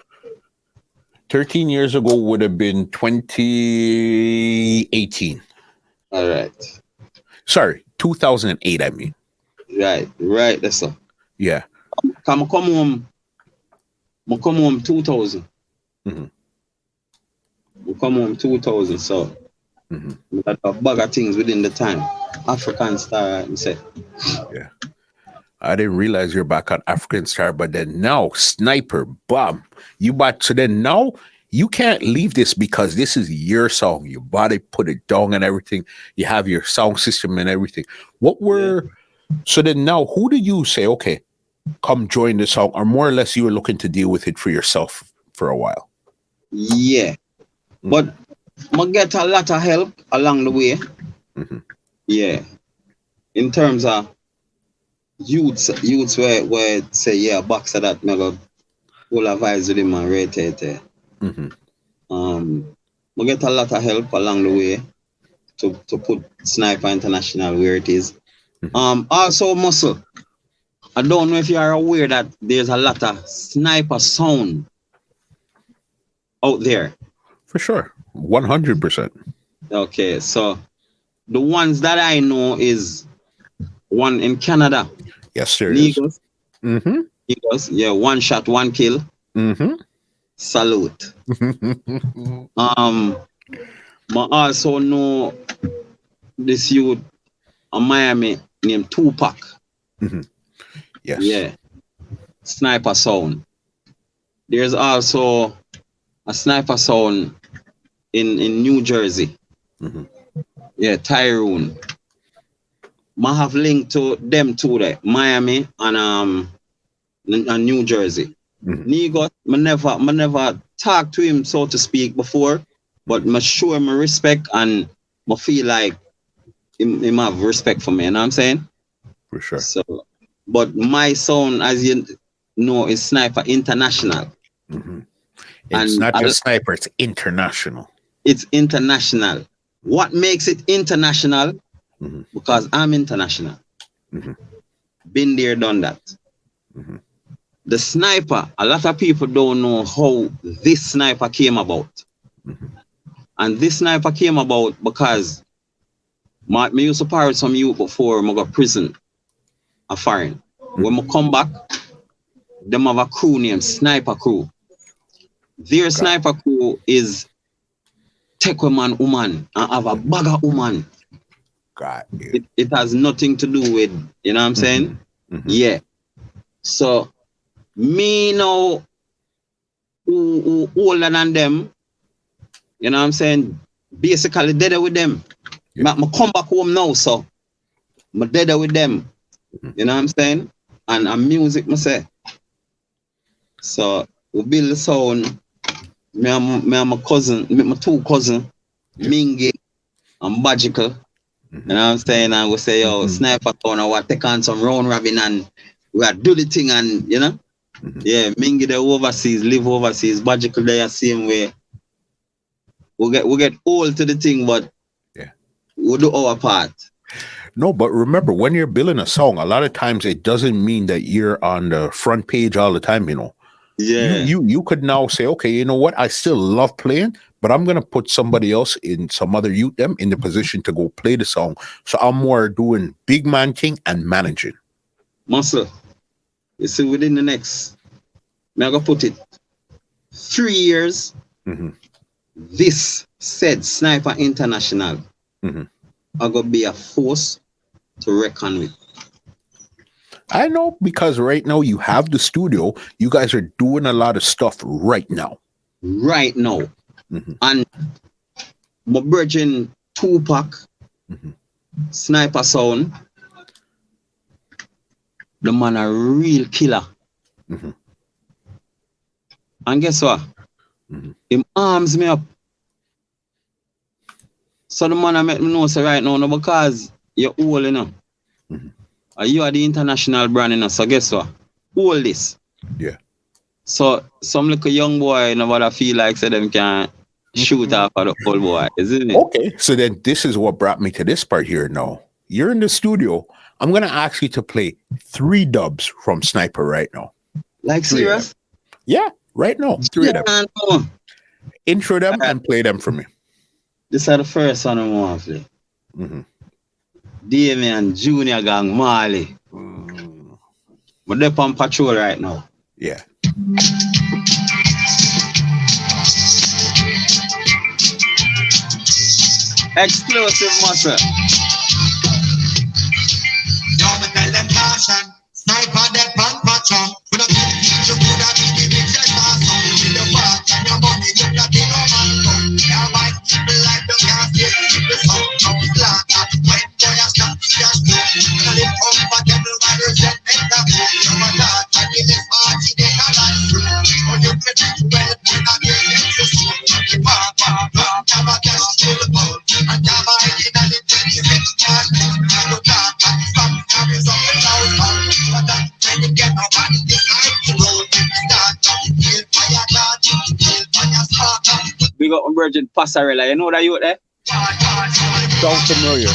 13 years ago would have been 2018. All right. Sorry, 2008, I mean. Right, that's all. Yeah. Come home 2000. We come home 2000, so we got a bag of things within the time. African Star, I say. Yeah. I didn't realize you're back on African Star, but then now, Sniper, bomb. You bought, so then now you can't leave this because this is your song. You bought it, put it down and everything. You have your sound system and everything. So then now, who did you say, okay, come join the song, or more or less you were looking to deal with it for yourself for a while? Yeah. But I get a lot of help along the way. Yeah. In terms of youths where say, yeah, BOXER that never will advise with him and rate it. I get a lot of help along the way to put Sniper International where it is. Also, Muscle, I don't know if you are aware that there's a lot of Sniper sound out there. For sure. 100%. Okay, so the ones that I know is one in Canada. Yes, there is. In Yeah, one shot, one kill. Salute. I also know this youth in Miami named Tupac. Yes. Yeah. Sniper sound. There's also a sniper sound in New Jersey. Yeah, Tyrone. I have linked to them two there, Miami and New Jersey. Nigo, I never talked to him, so to speak, before, but I show him respect and I feel like him have respect for me, you know what I'm saying? For sure. So, but my sound, as you know, is Sniper International. It's not just Sniper, it's international. It's international. What makes it international? Because I'm international. Been there, done that. The Sniper, a lot of people don't know how this Sniper came about. And this Sniper came about because I used to pirate some youth before I go to prison, a foreign. When I come back, them have a crew named Sniper Crew. Their Sniper Crew is take woman and have a bag of woman. It has nothing to do with, you know what I'm saying? Yeah. So me now who older than them, you know what I'm saying? Basically dead with them. I come back home now, so I'm dead with them. You know what I'm saying? And music myself. So we build the sound. Me and my cousin, my two cousins, Mingy and Magical. You know what I'm saying? And we say, yo, Sniper Town, I want to take on some round robin and we are do the thing and, you know? Yeah, Mingy they overseas, live overseas, Magical they are same way. We get old to the thing, but we'll do our part. No, but remember, when you're building a song, a lot of times it doesn't mean that you're on the front page all the time, you know. Yeah. You could now say, okay, you know what? I still love playing, but I'm gonna put somebody else in some other youth them in the position to go play the song. So I'm more doing big man thing and managing. Muscle. You see, within the next, I'm gonna put it 3 years. This said Sniper International are gonna be a force to reckon with. I know, because right now you have the studio. You guys are doing a lot of stuff right now. Right now. And my virgin Tupac, Sniper Sound, the man a real killer. And guess what? Him arms me up. So the man I make me know say right now, no, because you're old, you know. You are the international brand, you know. So guess what? All this. Yeah. So some little young boy, nobody feel like say them can shoot off at the old boy, isn't it? Okay. So then this is what brought me to this part here now. You're in the studio. I'm gonna ask you to play 3 dubs from Sniper right now. Like serious? Yeah, right now. 3 of them. Intro them and play them for me. This is the first one I want to play. Damien Junior Gang Marley. But they're on patrol right now. Yeah. Explosive muscle. Sniper that pan patrol. You could have been the richest person. With the part and your money, you got the no man. Yeah, white people like the gas, they keep the sun. Black, when boy a stop, just go. Tell it comfortable, by the jet, make that move. You want that, and in this party, they can life through. Or you can do well, when I get into school. Have a cash to the boat. And have a head in the 26 man. You go dark, and stop, carries up the house. But then you get a body decide to roll. Start to kill fire, kill fire, spark. We got a virgin Passarella. You know that you there? Sounds familiar.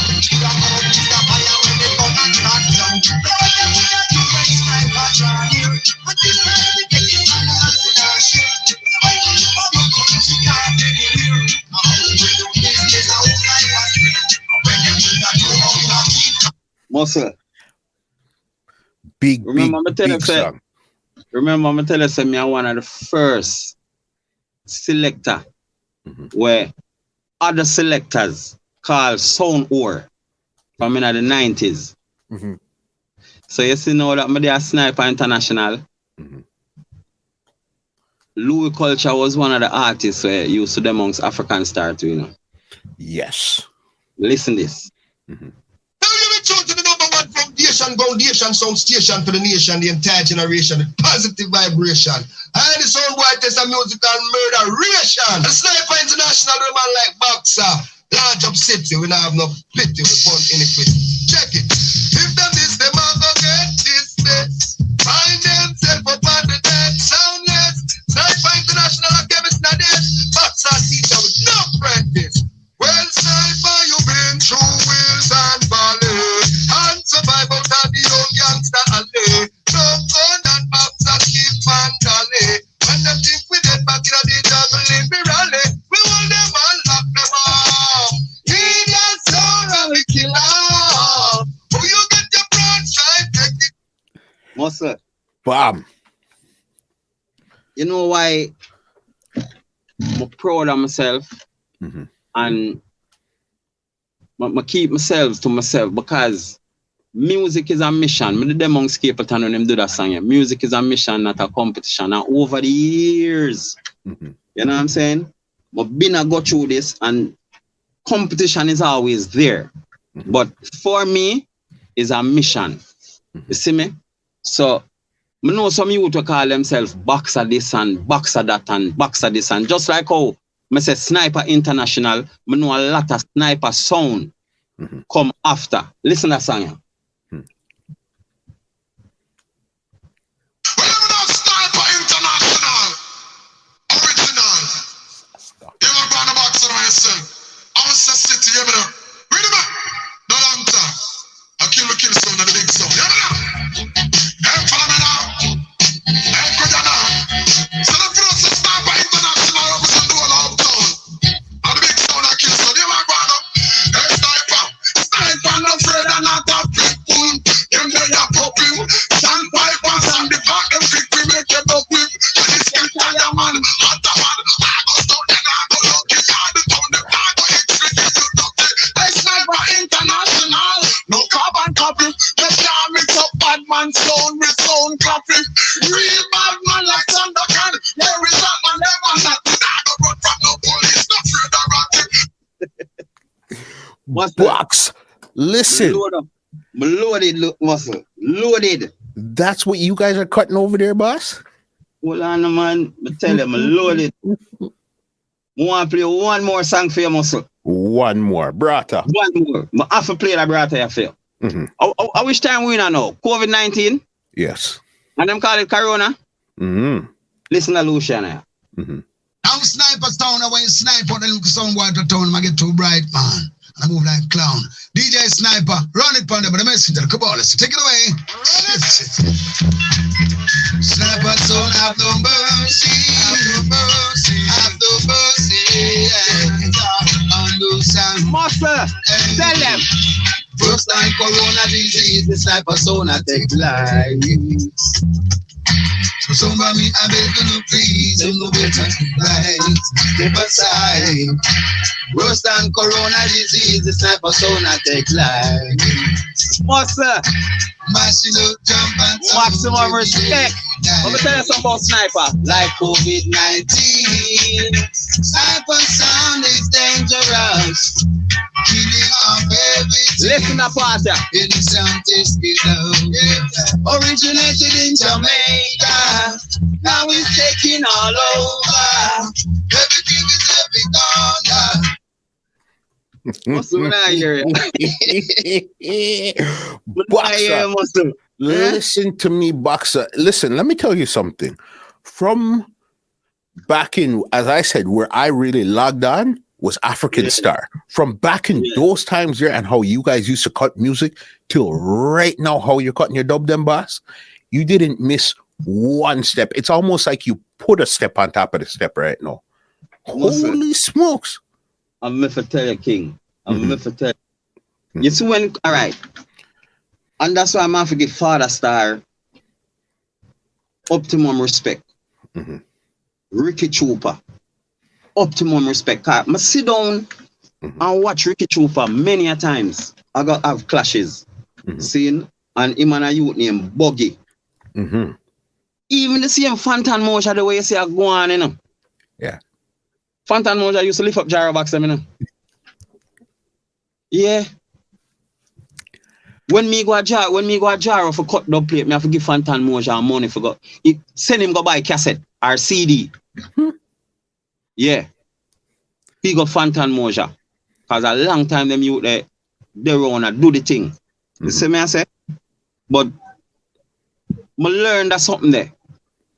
Muscle. Big Remember, big song. remember, I'm tell you, me, I'm one of the first selector where other selectors called sound ore from in the 90s. So you see now that I'm there Sniper International. Louis Culture was one of the artists where used to them amongst African Star too, you know. Yes. Listen this. Now you be true to the number one foundation sound station for the nation, the entire generation, the positive vibration. And the sound white is a musical murderation. The Sniper International, the man like BOXER. Large up city, we don't have no pity, we found iniquity. Check it. If them this, them all go get dismissed. Find themselves up on the dead, soundless. Sniper International, a chemist not dead. BOXER teacher with no apprentice. Well, Sniper, you been through wheels and valleys and survive out of the old gangster alley. No gun and BOXER keep on galley. When them think we dead back in the juggling we rally, we hold them and lock them up. Indian sound and we kill off. Who you get your broadside, take it. Muscle. Bam. You know why I'm proud of myself and I keep myself to myself because music is a mission. Me them amongst Capleton when them do that song. Music is a mission, not a competition. And over the years, you know what I'm saying? But been a go through this and competition is always there. But for me, it's a mission. You see me? So I know some youth will call themselves BOXER this and BOXER that and BOXER this and just like how I say Sniper International, I know a lot of sniper sound come after. Listen to that song. Well, I'm not Sniper International. Original. You are going to BOXER myself. I was just sitting here, man. Read it back. No long time. I kill sound and the big sound. You know? Hey, follow me now. Hey, good now. So the first Sniper International represent the whole uptown. And the big sound I kill sound. You are going up. Hey, Sniper. Sniper not afraid and not a people. Them they are popping. Sandpipers and the back them quick we make them up with. And this can tell ya man. Hot a man. I go stone them. I go lucky. I the town them. I go hit tricky. You lucky. Hey, Sniper International. No carbon copy. The can't mix up bad man sound with sound copy. Real bad man like Sandokan. Where is that man? Never not. I go run from no police. No afraid of ratting. What's that? Box. Listen. Loaded, look, muscle. Loaded. That's what you guys are cutting over there, boss? Hold on, man. I tell you, I'm loaded. I want to play one more song for your muscle. One more. Brata. One more. I have to play that brata you feel. I wish time we know. COVID-19. Yes. And them call it Corona. Listen to Lucian here. I'm Sniper Town. When you snipe on the little sound water town, I get too bright, man. I move like clown. DJ Sniper, run it on them, but the messenger, come on, let's take it away. Sniper Town, have no mercy, have no mercy, have no mercy. Muscle, tell them. First time Corona disease, the Sniper Town, I take lives. So somebody me, I beg you please, you know better right. Step aside. Worse than Corona disease, the Sniper Sound I take life. Muscle, Mashing up, jump and maximum respect. Let me tell you something about Sniper. like COVID-19. Sniper Sound is dangerous. Killing off everything. Listen to party. Innocent is killed. Originated in Jamaica. Now it's taking all over. Everything is every corner. Muscle, when I hear it. Boxer. Muscle. Listen to me, Boxer. Listen, let me tell you something. From back in, as I said, where I really logged on was African Star. From back in those times there and how you guys used to cut music till right now how you're cutting your dub them, boss. You didn't miss one step. It's almost like you put a step on top of the step right now. Holy smokes. I'm going to tell you, King. I'm going to tell you. You see when, all right. And that's why I'm going to give Father Star optimum respect. Ricky Trooper, optimum respect. I sit down and watch Ricky Trooper many a times. I got have clashes. Seeing and him and a youth named Buggy. Even the same Fantan Mosha, the way you say I go on, you know. Yeah. Fantan Mosha used to lift up gyro box, you know. Yeah. When me go a gyro for cut Dubplate, me have to give Fantan Mosha money for go. Send him go buy cassette or CD. Yeah. He got Fantan Mosha. Cause a long time them youth they wanna do the thing. You see me I say? But I learned that something there.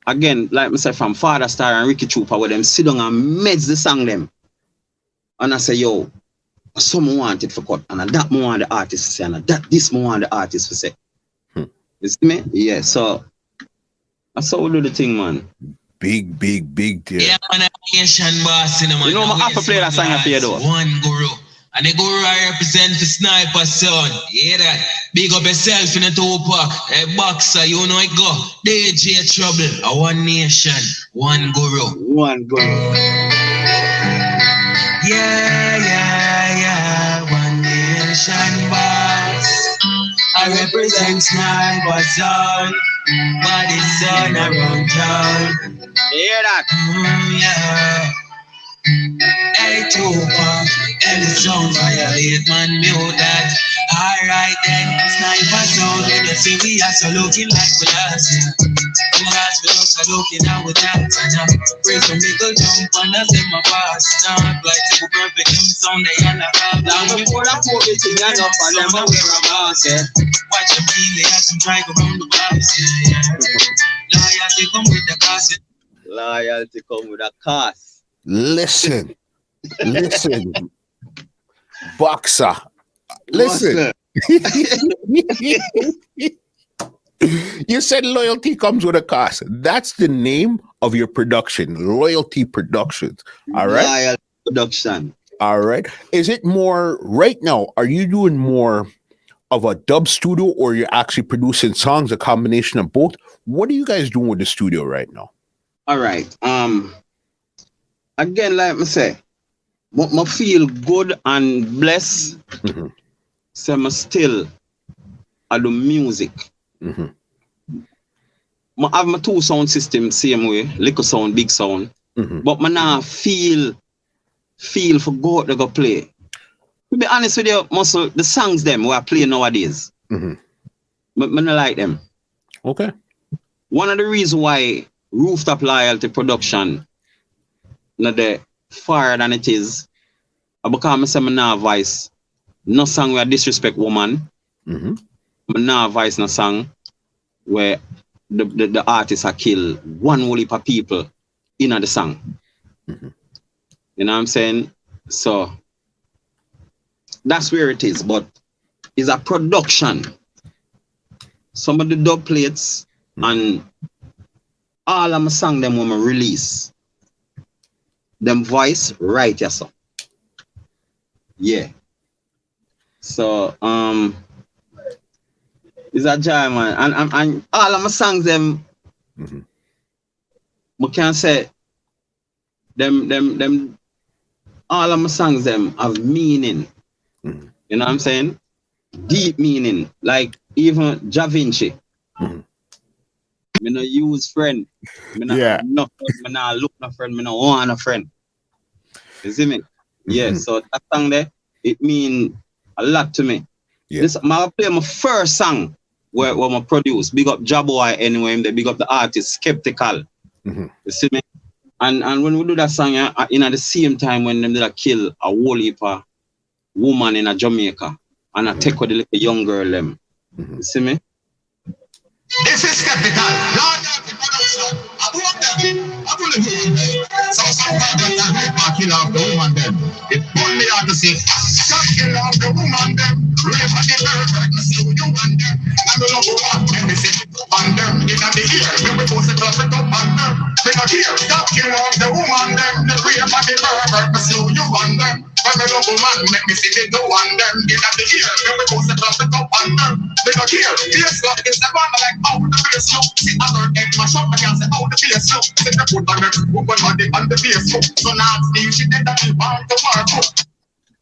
Again, like I said, from Father Star and Ricky Trooper, where them sit down and meds the song them. And I say, yo, someone want it for cut, and that more want the artist to say, and that this more want the artist to say. You see me? Yeah, so that's how we do the thing, man. Big deal. Yeah, man, Asian boss, man. You know, I have to play that song for you, though. One guru. And the guru I represent the sniper, son. You hear that? Big up yourself in the two-pack. Hey, boxer, you know it go. DJ Trouble. A one nation, one guru. One guru. Yeah. One nation, boss. I represent sniper, son. Body son around town. You hear that? Yeah. Hey, Tupac, and the sound violate, man, mute that. Alright then, sniper sound, when you see we are so looking like we last year. We also looking out with that, and break some little jump and I say my boss. Not like to perfect, them sound they and I have. Long before that COVID thing, I know for them, I wear a mask, yeah. Watch them feel, they have some drive around the box, yeah. Loyalty come with the cost. Loyalty come with a cost. Listen, Boxer. Listen. You said loyalty comes with a cost. That's the name of your production, Loyalty Productions. All right. Loyalty Production. All right. Is it more right now? Are you doing more of a dub studio, or you're actually producing songs, a combination of both? What are you guys doing with the studio right now? All right. Again, like I say, I feel good and blessed. So I still I do music. I have my two sound system same way, little sound, big sound. But I now feel for God to go play. To be honest with you, Muscle, the songs them we are playing nowadays, but I don't like them. Okay. One of the reasons why Rooftop Loyalty Production not the far than it is, because I say my nah voice no song where disrespect woman. My nah voice no song where the artists are kill one whole heap of people in the song. You know what I'm saying? So that's where it is, but it's a production. Some of the dub plates and all of my song them when I release. Them voice right, yes, sir. Yeah. So it's a joy, man. And all of my songs them we can say them all of my songs them have meaning. You know what I'm saying? Deep meaning. Like even Da Vinci. Me no use friend. Me no have no friend. Me no look no friend. Me no want a friend. You see me? Yeah. So that song there, it mean a lot to me. Yeah. This I play my first song where I produce. Big up Jabboy anyway. They big up the artist Skeptical. You see me? And when we do that song, in at the same time when them did a kill a whole heap of woman in a Jamaica and I take with the little young girl them. You see me? This is Skeptical. Lord, I want them. I want them. So somebody that kill off the woman them. It put me out to say, stop kill off the woman them. Rape at the perfect, I see you and them. I will not go on when they say on them. In the ear, when we post it up on them. They not here, stop kill off the woman them. The rape at the perfect, I see you and them. When we local man, make me see the do and them. Get at the ear, every post across the top and them. They don't hear. Face up is the one like how the face look. See other egg mash up, I can't say how the face look. See the put on every woman on the face look. So now Steve, she did that she want to work.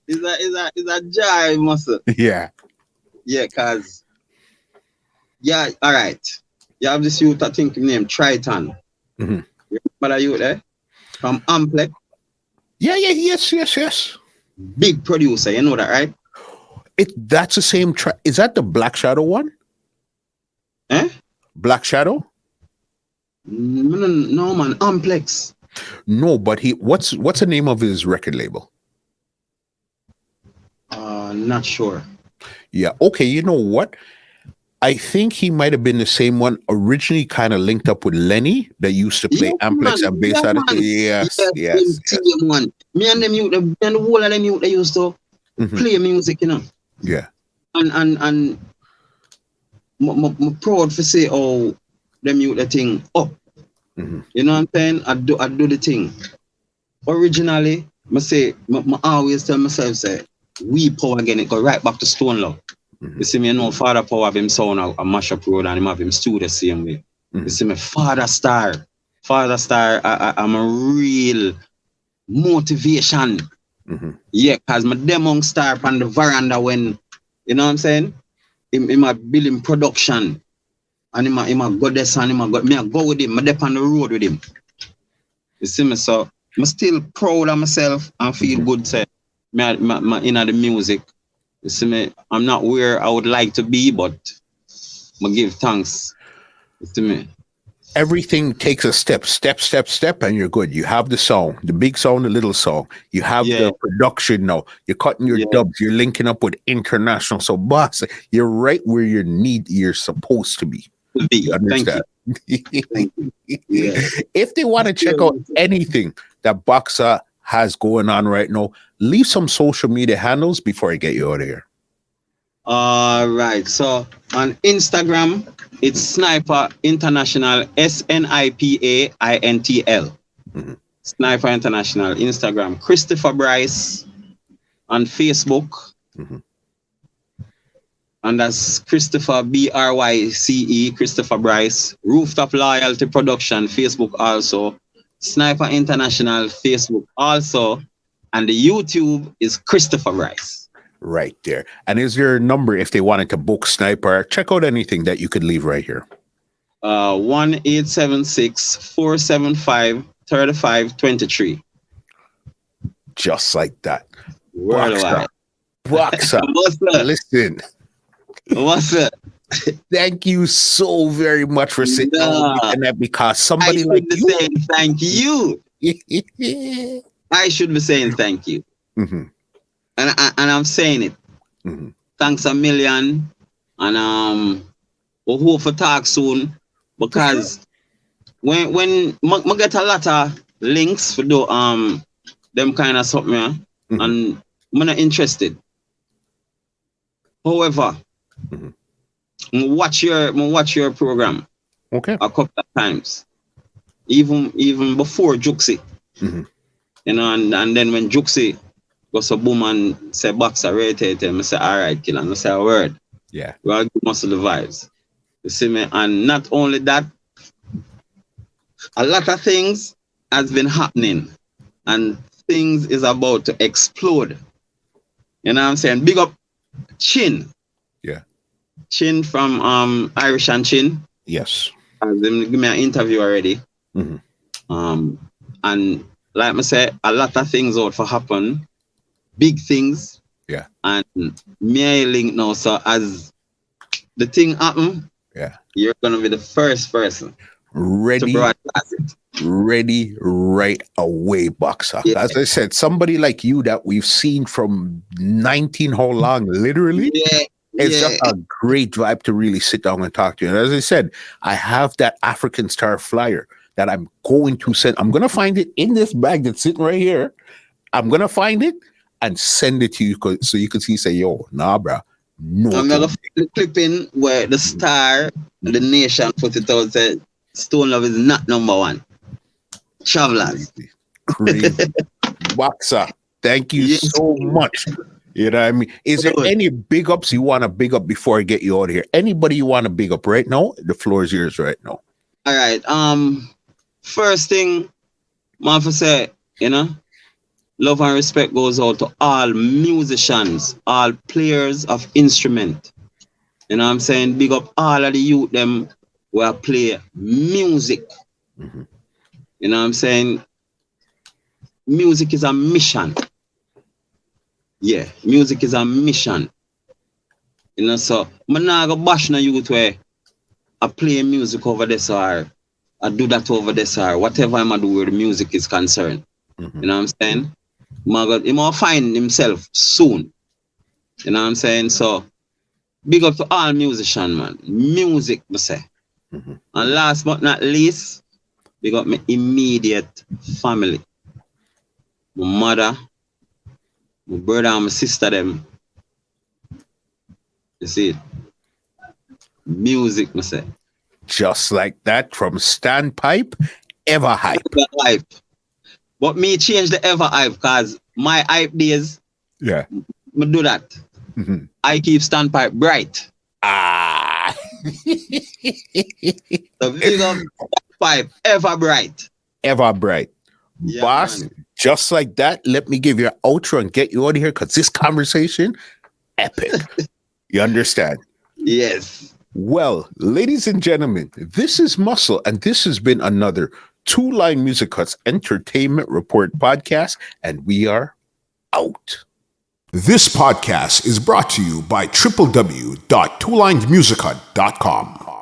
Is that jive muscle? Yeah. Yeah, cause yeah, all right. You have this youth I think named Triton. Mm-hmm. You remember that youth there? From Intl. Yes. Big producer, you know that, right? That's the same is that the Black Shadow one? Eh? Black Shadow? No man, Amplex. No, but what's the name of his record label? Not sure. Yeah. Okay. You know what? I think he might have been the same one originally, kind of linked up with Lenny that used to play Amplex and bass out of it. Yes. Man. Me and them youth, and the whole of them youth, they used to play music, you know. Yeah. And I'm proud to say, oh, them youth the thing up. Mm-hmm. You know what I'm saying? I do the thing. Originally, I always tell myself, say, we power again, it go right back to Stone Love. Mm-hmm. You see me, Father Power have him sound a mash up road and him have him stew the same way. Mm-hmm. You see me, Father Star, I'm a real motivation. Mm-hmm. Yeah, because my demon star on the veranda when, you know what I'm saying? In my building production. And him a goddess and I go with him, I dep on the road with him. You see me, so I'm still proud of myself and feel good, say, me in the music. You see me, I'm not where I would like to be, but I give thanks. You see me. Everything takes a step, and you're good. You have the song, the big song, the little song. You have the production now. You're cutting your dubs. You're linking up with international. So, boss, you're right where you're supposed to be. You understand? Thank you. Yeah. If they want to check out anything that BOXER has going on right now, leave some social media handles before I get you out of here. All right. So on Instagram, it's Sniper International, SNIPAINTL. Mm-hmm. Sniper International. Instagram, Christopher Bryce. On Facebook. Mm-hmm. And that's Christopher BRYCE, Christopher Bryce. Rooftop Loyalty Production, Facebook also. Sniper International, Facebook also. And the YouTube is Christopher Bryce. Right there. And is there a number if they wanted to book Sniper? Check out anything that you could leave right here. 1-876-475-3523. Just like that. Worldwide. BOXER. Listen. What's up? Thank you so very much for sitting down and that, because somebody like you saying thank you. I should be saying thank you. Mm-hmm. And I'm saying it. Mm-hmm. Thanks a million. And we'll hope for talk soon. Because when I get a lot of links for do them kind of something, and I'm not interested. However, watch your program. Okay. A couple of times. Even before Jooksy. Mm-hmm. You know, and then when Jooksy goes a boom and say BOXER rated him, I say, all right, Killa, and I say a word. Yeah. Well, give muscle the vibes. You see me? And not only that, a lot of things has been happening and things is about to explode. You know what I'm saying? Big up Chin. Yeah. Chin from Irish and Chin. Yes. Has give me an interview already. Mm-hmm. And like I said, a lot of things out for happen. Big things. Yeah. And me link now. So as the thing happen, you're gonna be the first person ready to broadcast it. Ready right away, BOXER. Yeah. As I said, somebody like you that we've seen from 19 how long, literally. Yeah. It's just a great vibe to really sit down and talk to you. And as I said, I have that African Star flyer that I'm going to send. I'm going to find it in this bag that's sitting right here. I'm going to find it and send it to you so you can see, say, yo, nah, bro. No. I'm going to find the clipping where the Star, the Nation put it out, said, Stone Love is not number one. Travelers. Crazy. BOXER. Thank you Yes. so much. You know what I mean? Is there Good. any big ups you want to big up before I get you out of here? Anybody you want to big up right now? The floor is yours right now. All right. First thing, man, for say, you know, love and respect goes out to all musicians, all players of instrument. You know what I'm saying? Big up all of the youth them who play music. Mm-hmm. You know what I'm saying? Music is a mission. Yeah, music is a mission. You know, so I'm not going to bash no youth where I play music over this or I do that over this or whatever I'm going to do where the music is concerned. Mm-hmm. You know what I'm saying? He might find himself soon. You know what I'm saying? So, big up to all musicians, man. Music, I say. Mm-hmm. And last but not least, big up my immediate family. My mother, my brother and my sister, them. You see it? Music, I say. Just like that, from standpipe, ever hype. Ever hype. But me change the ever hype because my hype days, Yeah. me do that. Mm-hmm. I keep standpipe bright. Ah. The big up pipe ever bright. Ever bright. Yeah, Boss, man. just like that, let me give you an outro and get you out of here because this conversation, epic. You understand? Yes. Well, ladies and gentlemen, this is Muscle, and this has been another Two Line Music Cuts Entertainment Report podcast, and we are out. This podcast is brought to you by www.twolinesmusichut.com.